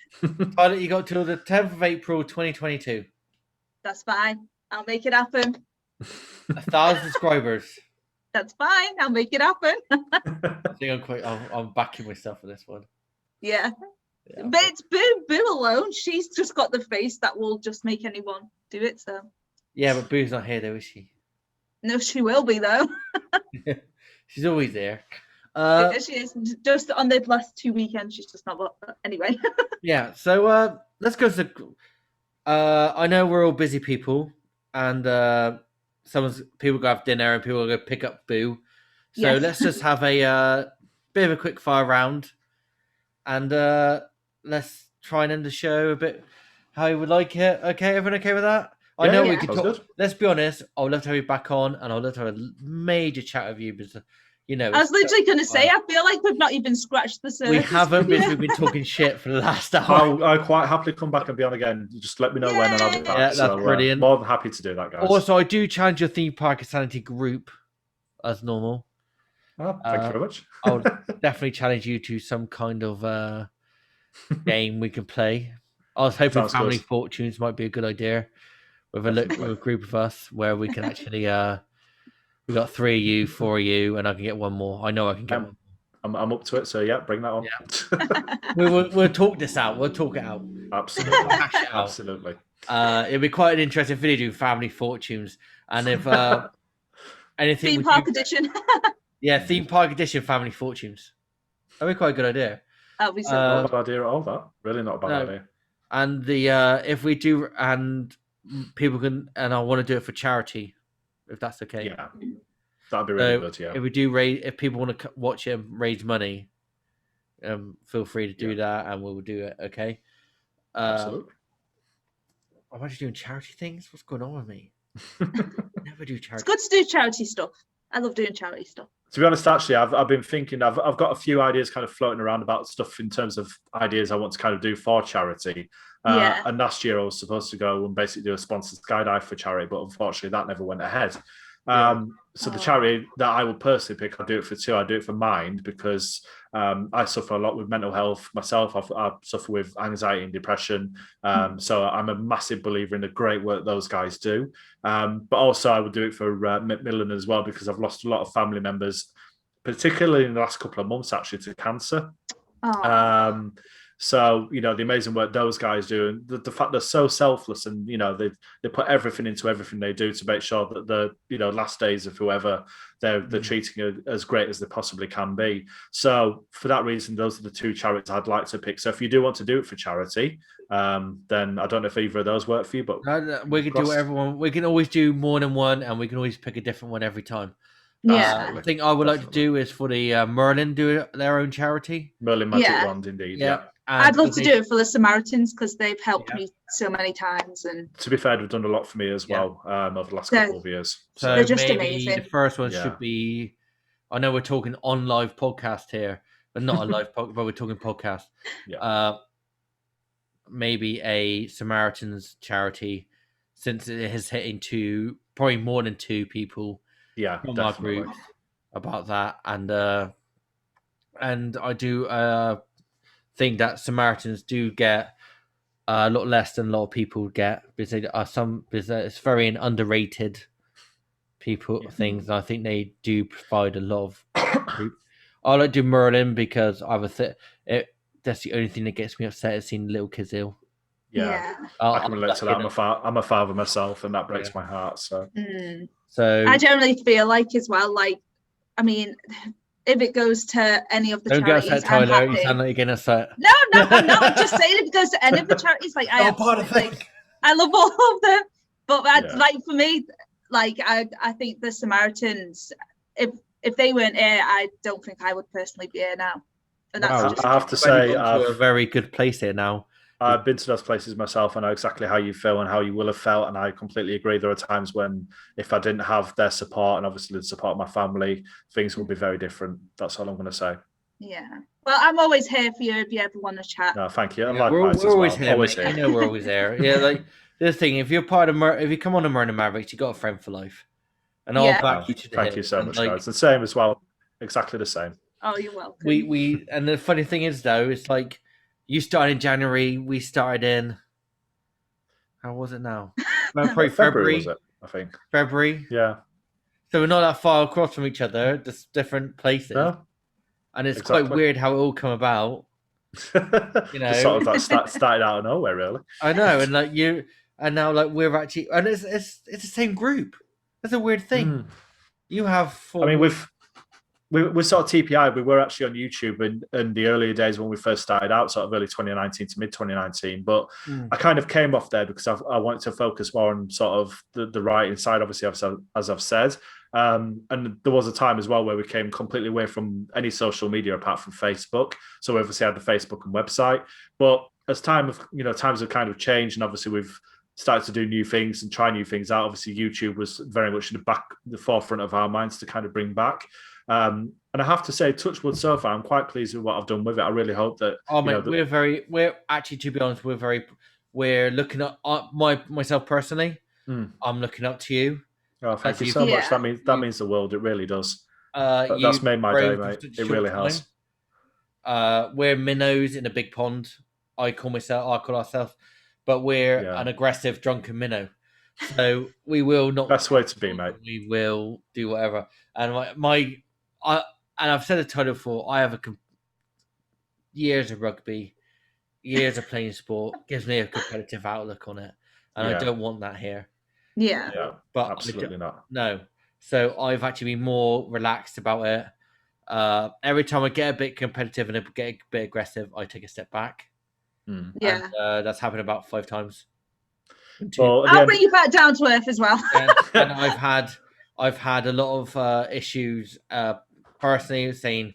Tyler, you got till the 10th of April 2022. That's fine. I'll make it happen. 1,000 subscribers. That's fine. I'll make it happen. I think I'm backing myself for this one. Yeah. But it's Boo alone. She's just got the face that will just make anyone do it. So. Yeah, but Boo's not here though, is she? No, she will be though. She's always there. She is. Just on the last 2 weekends, she's just not. Anyway. Yeah. So let's go to. I know we're all busy people, and people go have dinner and people go pick up Boo. So Yes. let's just have a bit of a quick fire round, and let's try and end the show a bit how you would like it. Okay, everyone okay with that? I know Yeah, we could sounds talk. good. Let's be honest. I would love to have you back on, and I'd love to have a major chat with you because, I was literally going to say, I feel like we've not even scratched the surface. we haven't with because you. we've been talking shit for the last hour. I'll quite happily come back and be on again. Just let me know when, and I'll be back. Yeah, that's brilliant. More than happy to do that, guys. Also, I do challenge your theme park insanity group as normal. Oh, thank you very much. I'll definitely challenge you to some kind of game we can play. I was hoping Sounds Family good. Fortunes might be a good idea with a group of us where we can actually we got 3 of you, 4 of you, and I can get one more. I know I can get one. I'm up to it. So yeah, bring that on. Yeah. We'll talk this out. We'll talk it out. Absolutely. We'll hash it out. Absolutely. It'll be quite an interesting video doing Family Fortunes, and if anything Theme park edition. Yeah, theme park edition Family Fortunes. That'd be quite a good idea. That'd be so Not a bad idea at all. That really not a bad idea. And the if we do, and people can, and I want to do it for charity, if that's okay. Yeah, that'd be really good. Yeah. If we do if people want to watch it and raise money, feel free to do that, and we'll do it. Okay. Absolutely. I'm actually doing charity things. What's going on with me? Never do charity. It's good to do charity stuff. I love doing charity stuff. To be honest, actually, I've been thinking. I've got a few ideas kind of floating around about stuff in terms of ideas I want to kind of do for charity. And last year I was supposed to go and basically do a sponsored skydive for charity, but unfortunately that never went ahead. So the charity that I would personally pick, I'll do it for 2. I do it for Mind because I suffer a lot with mental health myself. I suffer with anxiety and depression. So I'm a massive believer in the great work those guys do. But also I would do it for Macmillan as well because I've lost a lot of family members, particularly in the last couple of months actually to cancer. So, the amazing work those guys do and the fact they're so selfless and, they put everything into everything they do to make sure that the, last days of whoever they're treating as great as they possibly can be. So for that reason, those are the 2 charities I'd like to pick. So if you do want to do it for charity, then I don't know if either of those work for you, but we can do whatever we can always do more than one and we can always pick a different one every time. The thing I would like to do is for the Merlin do their own charity. Merlin Magic Wand, indeed. Yeah. I'd love to do it for the Samaritans because they've helped me so many times. And to be fair, they've done a lot for me as well over the last couple of years. So they're just maybe amazing. The first one should be. I know we're talking on live podcast here, but not a live podcast. But we're talking podcast. Yeah. Maybe a Samaritans charity, since it is hitting probably more than 2 people. Yeah, from our group about that, and I do think that Samaritans do get a lot less than a lot of people get because they are because it's very an underrated things. And I think they do provide a lot of. I like to do Merlin because that's the only thing that gets me upset is seeing little kids ill. Yeah. I can relate to that. I'm a father myself, and that breaks my heart. So. So I generally feel like as well, like, I mean, if it goes to any of the charities, upset, Tyler. I'm happy. You sound like you're getting upset. No, I'm not. I'm just saying if it goes to any of the charities, like I love all of them. But like for me, like I think the Samaritans, if they weren't here, I don't think I would personally be here now. And that's I have to say, a very good place here now. I've been to those places myself. I know exactly how you feel and how you will have felt. And I completely agree. There are times when if I didn't have their support and obviously the support of my family, things will be very different. That's all I'm going to say. Yeah. Well, I'm always here for you if you ever want to chat. No, thank you. And we're likewise always as well. here. Always here. You know we're always there. Yeah, like this thing. If you're part of if you come on to Murder Mavericks, you got a friend for life. And I'll back you to the Thank you so much, guys. The same as well. Exactly the same. Oh, you're welcome. We and the funny thing is though, it's like you started in January, we started in how was it now? Probably February was it, I think. February. Yeah. So we're not that far across from each other, just different places. No, and it's quite weird how it all come about. Just sort of like started out of nowhere, really. I know, and like you and now like we're actually and it's the same group. That's a weird thing. You have 4. I mean, we're sort of TPI. We were actually on YouTube in the earlier days when we first started out, sort of early 2019 to mid 2019. But I kind of came off there because I wanted to focus more on sort of the writing side, obviously, as I've said. And there was a time as well where we came completely away from any social media apart from Facebook. So we obviously had the Facebook and website. But as times have kind of changed, and obviously we've started to do new things and try new things out. Obviously, YouTube was very much in the forefront of our minds to kind of bring back. And I have to say, touch wood, so far, I'm quite pleased with what I've done with it. I really hope that. We're actually, to be honest, we're looking at myself personally. I'm looking up to you. Oh, thank you so much. That means the world. It really does. That's made my day, mate. It really has. We're minnows in a big pond. I call ourselves, but we're an aggressive, drunken minnow. So we will not. Best way to be, mate. We will do whatever. And I've said the title before. I have years of rugby, years of playing sport gives me a competitive outlook on it, and I don't want that here. Yeah, but absolutely not. No, so I've actually been more relaxed about it. Every time I get a bit competitive and get a bit aggressive, I take a step back. Yeah, and, that's happened about 5 times. Well, I'll bring you back down to earth as well. and I've had a lot of issues personally saying,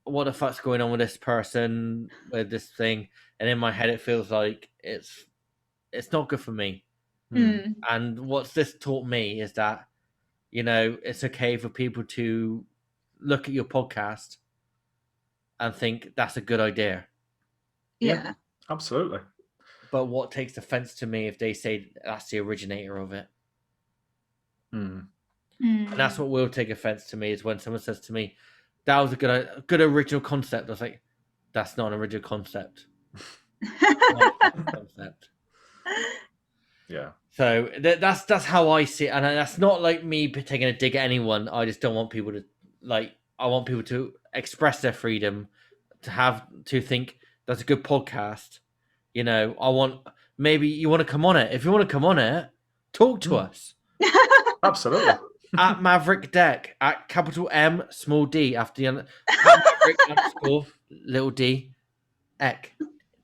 what the fuck's going on with this person, with this thing, and in my head it feels like it's not good for me. And what's this taught me is that, it's okay for people to look at your podcast and think that's a good idea. Yeah, absolutely. But what takes offense to me if they say that's the originator of it. And that's what will take offense to me, is when someone says to me, that was a good original concept. I was like, that's not an original concept. Concept. Yeah. So that's how I see it, and that's not like me taking a dig at anyone. I just don't want people to I want people to express their freedom, to think that's a good podcast. I want, maybe you want to come on it. If you want to come on it, talk to us. Absolutely. At Maverick Deck, at capital M, small d, after the at Maverick _ little d, Eck.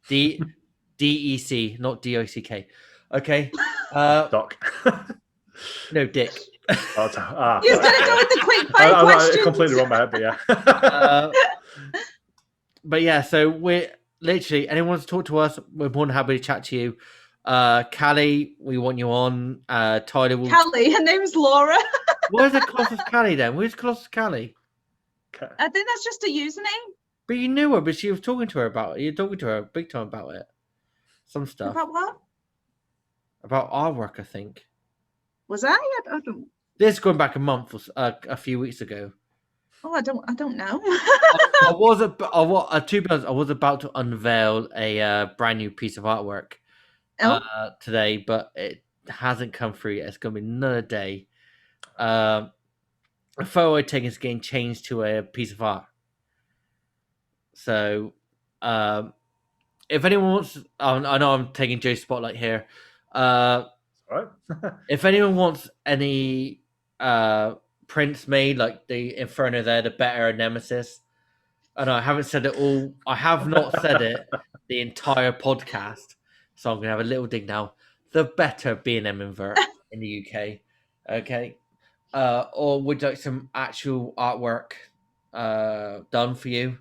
DEC, not DOCK. Okay. Doc. No, Dick. You're going to go with the quick fire questions. I completely wrong my head, but yeah. But yeah, so we're literally, anyone wants to talk to us, we're more than happy to chat to you. Callie, we want you on. Tyler will. Callie, her name's Laura. Where's the Colossus Callie then? Where's Colossus Callie? I think that's just a username. But you knew her, but she was talking to her about it. You're talking to her big time about it. Some stuff. About what? About our work, I think. Was I? I don't. This is going back a month or a few weeks ago. Oh, I don't know. I was about to unveil a brand new piece of artwork today, but it hasn't come through yet. It's going to be another day. A photo I taken is getting changed to a piece of art. So, if anyone wants, I know I'm taking Joe's spotlight here. Right. If anyone wants any prints made, like the Inferno there, the Better Nemesis, and I haven't said it all. I have not said it the entire podcast, so I'm gonna have a little dig now. The Better B&M invert in the UK, okay? Or would you like some actual artwork done for you?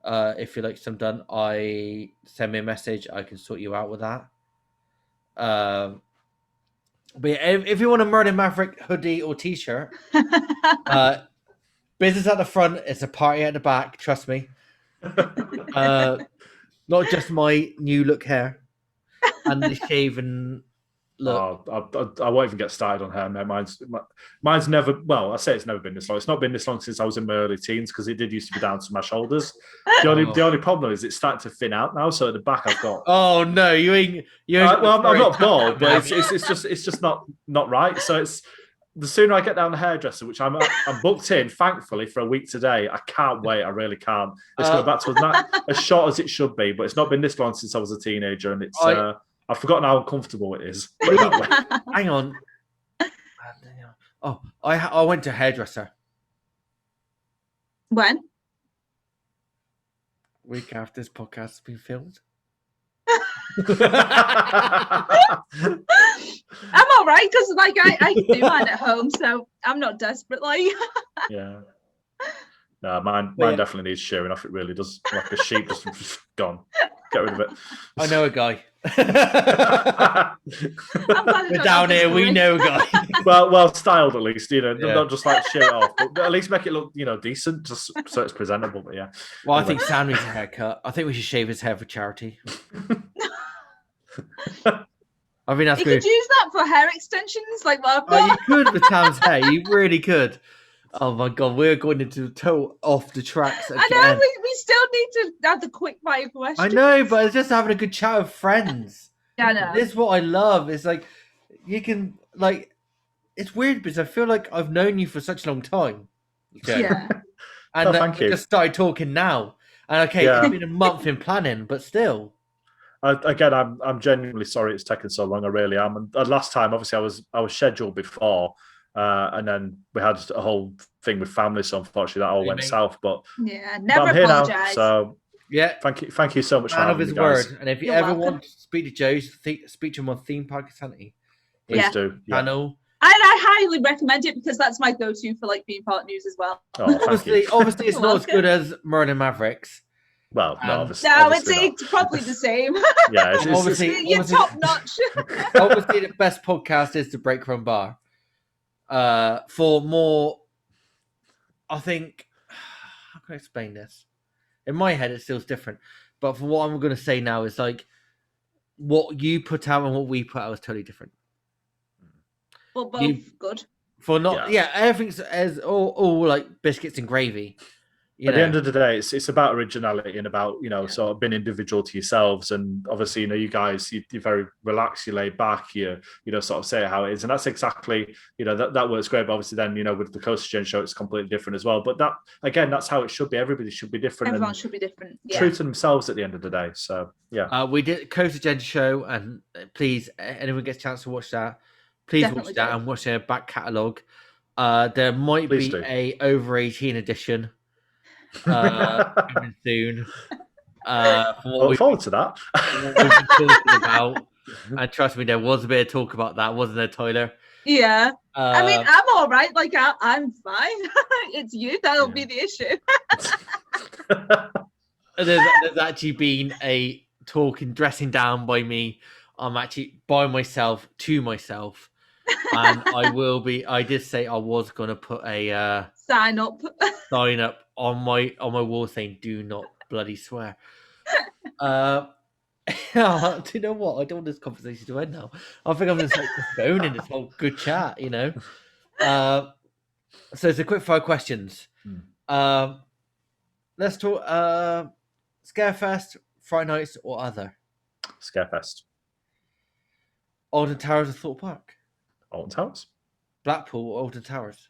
If you like some done, send me a message. I can sort you out with that. But yeah, if you want a Murder Maverick hoodie or t-shirt, business at the front, it's a party at the back. Trust me. Not just my new look hair and the shaven look. I won't even get started on hair, mate. Mine's never. Well, I say it's never been this long. It's not been this long since I was in my early teens, because it did used to be down to my shoulders. The only problem is it's starting to thin out now. So at the back, I've got. Oh no, you ain't. Well, I'm not bald, but it's just not right. So it's the sooner I get down the hairdresser, which I'm booked in, thankfully, for a week today. I can't wait. I really can't. It's going back to as short as it should be, but it's not been this long since I was a teenager, and it's. I've forgotten how uncomfortable it is. Hang on. Oh, I went to a hairdresser. When? Week after this podcast has been filmed. I'm all right because like I do mine at home, so I'm not desperate. Like, Yeah. No, mine But yeah. definitely needs shearing off. It really does. Like a sheep, just gone. Get rid of it. I know a guy. I'm glad I We're don't down have here. this We story. know a guy. well styled at least. Yeah. Not just like shear it off, but at least make it look decent, just so it's presentable. But yeah. Well, I Anyway. think Sam needs a haircut. I think we should shave his hair for charity. I think that's You good. could use that for hair extensions, like what I've Oh, you got. could with Sam's hair. You really could. Oh my god, we're going into total off the tracks again. I know we still need to have the quick fire questions. I know, but it's just having a good chat with friends. Yeah, I know. This is what I love. It's like you can like. It's weird because I feel like I've known you for such a long time. Okay? Yeah. And thank you. we just started talking now. And okay, Yeah. it's been a month in planning, but still. I'm genuinely sorry it's taken so long. I really am. And last time, obviously, I was scheduled before, and then we had a whole thing with family. So unfortunately, that all went south. But Yeah, but never I'm here now. apologize. So Yeah, thank you so much for man of having his me, guys. word. And if you You're ever welcome. want to speak to Joe, speak to him on Theme Park Insanity. Please Yeah. do. Yeah. Channel. I highly recommend it because that's my go-to for like theme park news as well. Oh, thank you. Obviously, it's You're not as welcome. good as Merlin Mavericks. Well, no, obviously, No, obviously not. it's probably the same. Yeah, it's Obviously- You're top notch. Obviously, the best podcast is the Break Room Bar. For more, I think. How can I explain this? In my head, it feels different, but for what I'm going to say now is like what you put out and what we put out is totally different. But both good. For not, yeah, everything's as all like biscuits and gravy. At the end of the day, it's about originality and about sort of being individual to yourselves. And obviously, you guys, you're very relaxed, you lay back, you sort of say how it is, and that's exactly that works great. But obviously, then with the Coast Gen show, it's completely different as well. But that again, that's how it should be. Everybody should be different. Everyone should be different. Yeah. True to themselves at the end of the day. So yeah, we did Coast Agenda show, and please, anyone gets a chance to watch that, please Definitely watch that do. and watch their back catalogue. There might Please be do. a over 18 edition coming soon. For what look forward to that. we've been talking about, and trust me, there was a bit of talk about that, wasn't there, Tyler? Yeah. I mean, I'm all right. Like I'm fine. It's you that'll be the issue. There's actually been a talking, dressing down by me. I'm actually by myself to myself, and I did say I was gonna put a Sign up. sign up on my wall saying "Do not bloody swear." Do you know what? I don't want this conversation to end now. I think I'm just like postponing this whole good chat. So it's a quick fire questions. Let's talk Scarefest, Friday Nights, or other. Scarefest. Alton Towers or Thorpe Park? Alton Towers. Blackpool or Alton Towers?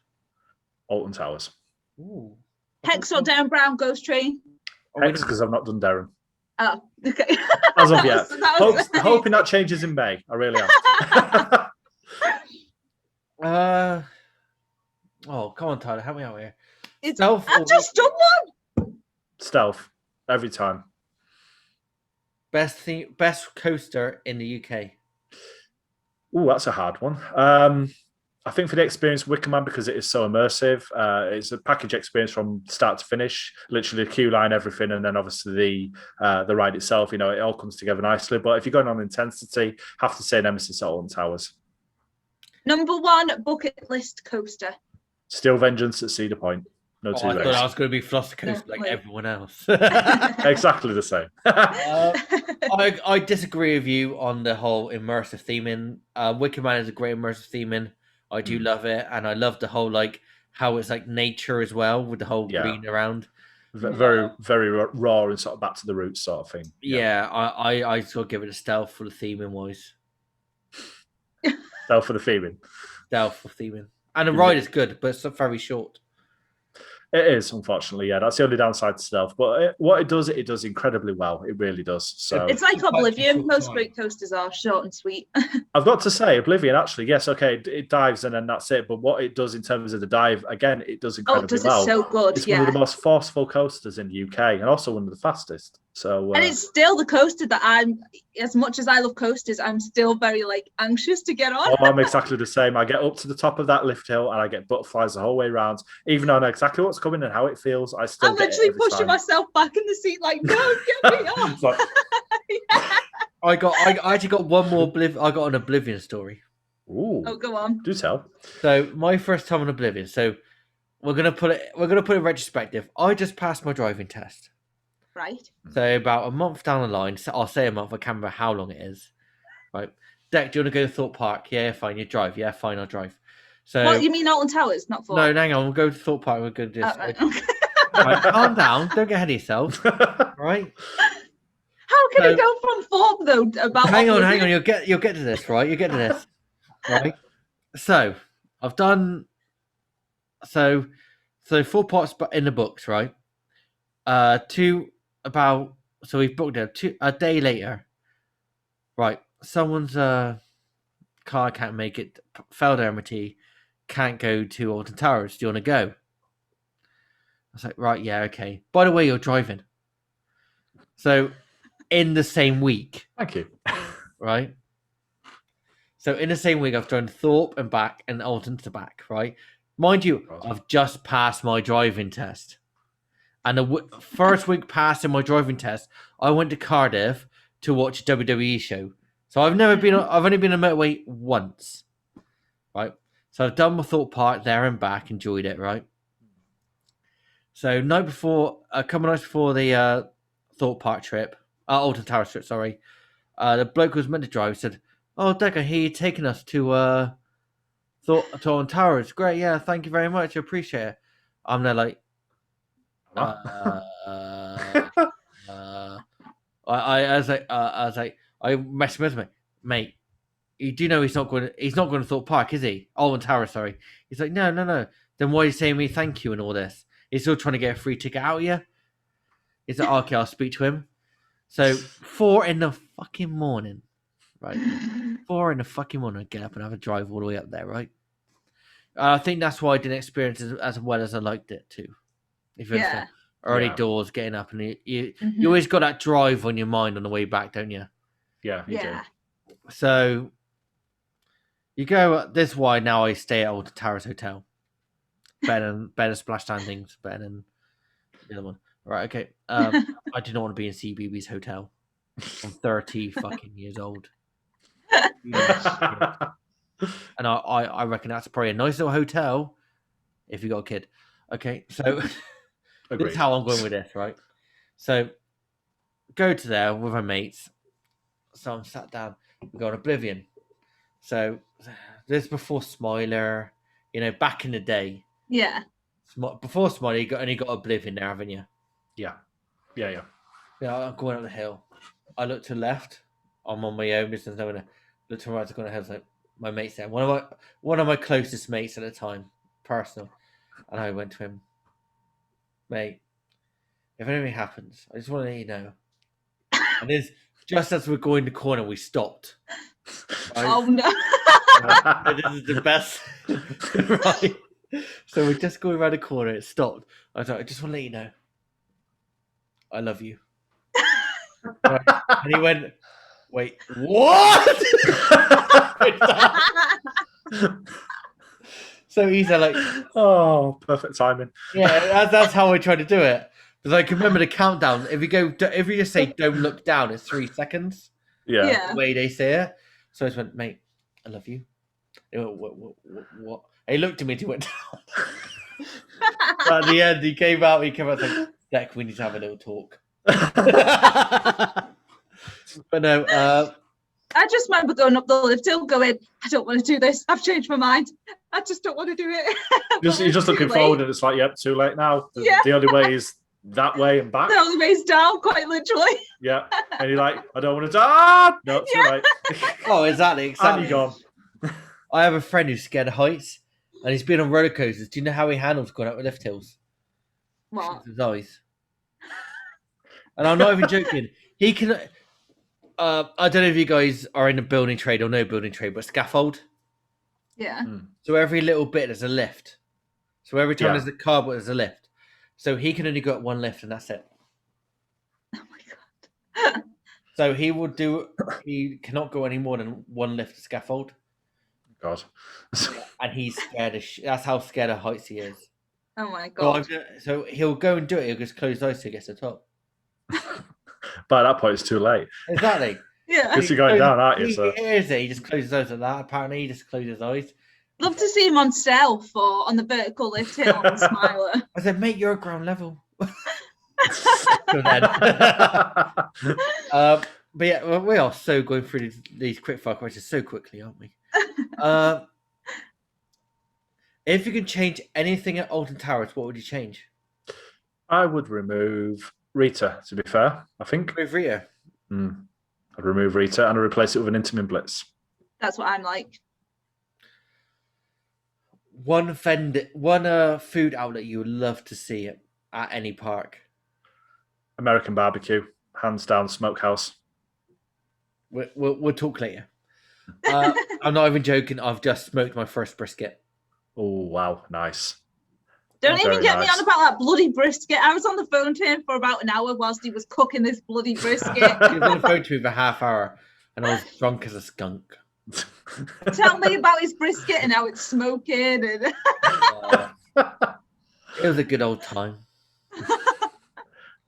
Alton Towers. Ooh. Hex or Dan Brown Ghost Train? Hex, because I've not done Darren. Oh, okay. As of yet. Hoping that that changes in May. I really am. Oh, come on, Tyler, help me out here. I've just done one. Stealth. Every time. Best coaster in the UK. Ooh, that's a hard one. I think for the experience, Wicker Man, because it is so immersive. It's a package experience from start to finish, literally the queue line, everything, and then obviously the ride itself. It all comes together nicely. But if you're going on intensity, have to say Nemesis at Alton Towers. Number one bucket list coaster. Steel Vengeance at Cedar Point. No two I ways. thought I was going to be Floster Coaster like wait. everyone else. Exactly the same. I disagree with you on the whole immersive theming. Wicker Man is a great immersive theming. I do love it, and I love the whole how it's like nature as well with the whole green around. Very, very raw and sort of back to the roots sort of thing. Yeah, I sort of give it a stealth for the theming wise. Stealth for the theming. Stealth for theming, and the ride is good, but it's very short. It is, unfortunately, yeah. That's the only downside to stealth. But what it does incredibly well. It really does. So It's like Oblivion. short Most time. great coasters are short and sweet. I've got to say, Oblivion, actually, yes, okay, it dives and then that's it. But what it does in terms of the dive, again, it does incredibly does it well. so good, It's yeah. one of the most forceful coasters in the UK and also one of the fastest. So and it's still the coaster that I'm, as much as I love coasters, I'm still very like anxious to get on. I'm exactly the same. I get up to the top of that lift hill and I get butterflies the whole way around. Even though I know exactly what's coming and how it feels, I still I'm get literally it every pushing time. myself back in the seat like, no, get me off. It's like, I actually got one more I got an Oblivion story. ooh, Oh, go on. do tell. So my first time on Oblivion. So we're gonna put it in retrospective. I just passed my driving test. Right. So about a month down the line, so I'll say a month. I can't remember how long it is. Right, Deck, do you want to go to Thorpe Park? Yeah, fine. You drive. Yeah, fine. I'll drive. So What, you mean Alton Towers, not for? no, hang on. We'll go to Thorpe Park. We're going to just Right. right, calm down. Don't get ahead of yourself. Right. How can it go from Thorpe though? About hang on. You'll get to this. Right. You get to this. Right. So I've done. So 4 parts in the books. Right. So we've booked it a day later. Right. Someone's car can't make it. Failed MOT. Can't go to Alton Towers. Do you want to go? I was like, right, yeah, okay. By the way, you're driving. So, in the same week. Thank you. Right? So, in the same week, I've done Thorpe and back and Alton to back, right? Mind you, I've just passed my driving test. And the first week passing my driving test, I went to Cardiff to watch a WWE show. So, I've only been on a motorway once. Right? So, I've done my Thorpe Park there and back, enjoyed it, right? So a couple nights before the Thorpe Park trip, Alton Towers trip, sorry, the bloke who was meant to drive said, "Oh, Deck, I hear you taking us to Alton Towers. Great, yeah, thank you very much, I appreciate it." I'm there like, I was like, I messed with me, mate. You do know he's not going to Thorpe Park, is he? Alton Towers, sorry. He's like, no. Then why are you saying me thank you and all this? He's still trying to get a free ticket out of you. He's like, okay, I'll speak to him. So 4 in the fucking morning, right? 4 in the fucking morning, I get up and have a drive all the way up there, right? I think that's why I didn't experience it as well as I liked it too. If you understand, early doors, getting up, and you always got that drive on your mind on the way back, don't you? Yeah, you do. So you go. This is why now I stay at Alton Towers Hotel. Better splashdown things. Better than the other one. Right. Okay. I do not want to be in CBB's hotel. I'm 30 fucking years old. And I reckon that's probably a nice little hotel if you got a kid. Okay, so this is how I'm going with this, right? So go to there with my mates. So I'm sat down. We go on Oblivion. So this is before Smiler, back in the day. Yeah. Before Smiler, you only got Oblivion there, haven't you? Yeah. Yeah, I'm going up the hill. I look to the left. I'm on my own. There's no one. Look to the right. I'm going to hill. Like my mate's there. One of my closest mates at the time, personal. And I went to him, mate. If anything happens, I just want to let you know. And just as we're going the corner, we stopped. Right? Oh no! This is the best, right? So we're just going around the corner. It stopped. I was like, I just want to let you know, I love you. Right? And he went, wait, what? So he's like, oh, perfect timing. Yeah, that's how I try to do it. Because I can remember the countdown. If you just say "don't look down," it's 3 seconds. Yeah. The way they say it. So I just went, mate, I love you. He went, what? And he looked at me and he went down. At the end, he came out and like, Deck, we need to have a little talk. But no, I just remember going up the lift hill going, I don't want to do this. I've changed my mind. I just don't want to do it. You're just looking forward and it's like, yep, too late now. The only way is that way and back. The only way is down, quite literally. Yeah. And you're like, I don't want to die. No, too late. Oh, exactly. And you're gone. I have a friend who's scared of heights and he's been on roller coasters. Do you know how he handles going up the lift hills? What? Shoots his eyes. And I'm not even joking. He can. I don't know if you guys are in the building trade or no building trade, but scaffold. Yeah. So every little bit there's a lift. So every time Yeah. there's a cardboard, there's a lift. So he can only go up one lift, and that's it. Oh my god. So he will do. He cannot go any more than one lift of scaffold, God. and he's scared of. That's how scared of heights he is. Oh my So, god. so he'll go and do it. He'll just close his eyes till he gets to the top. By that point, it's too late. Exactly. Yeah. Because you're going down, aren't you? He So. hears it. He just closes his eyes like that. Apparently, he just closes his eyes. Love to see him on stealth or on the vertical lift hill on the Smiler. I said, mate, you're at ground level. So then, but yeah, well, we are so going through these quick fire questions so quickly, aren't we? If you could change anything at Alton Towers, what would you change? I would remove Rita, to be fair, I think. With Rita. I'd remove Rita and I'd replace it with an Intamin Blitz. That's what I'm like. One food outlet you would love to see at any park. American barbecue, hands down, smokehouse. We'll talk later. I'm not even joking. I've just smoked my first brisket. Oh wow, nice. Don't even Very get me nice. on about that bloody brisket. I was on the phone to him for about an hour whilst he was cooking this bloody brisket. He was on the phone to me for half hour, and I was drunk as a skunk. Tell me about his brisket and how it's smoking. And It was a good old time.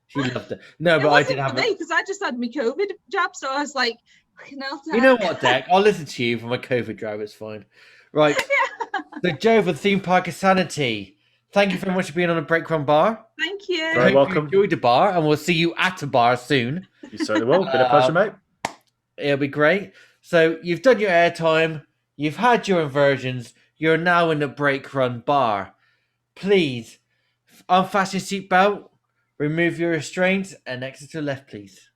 She loved it. No, it but I wasn't did have for me because I just had my COVID jab, so I was like, fucking hell, You know what, Deck? I'll listen to you for my COVID drive. It's fine. Right. Yeah. So, Joe for the Theme Park of Sanity. Thank you very much for being on a Break Run Bar. Thank you. I Very hope welcome. you enjoyed the bar, and we'll see you at a bar soon. You certainly will. Been a pleasure, mate. It'll be great. So you've done your airtime, you've had your inversions, you're now in the Break Run Bar. Please unfasten your seatbelt, remove your restraints, and exit to the left, please.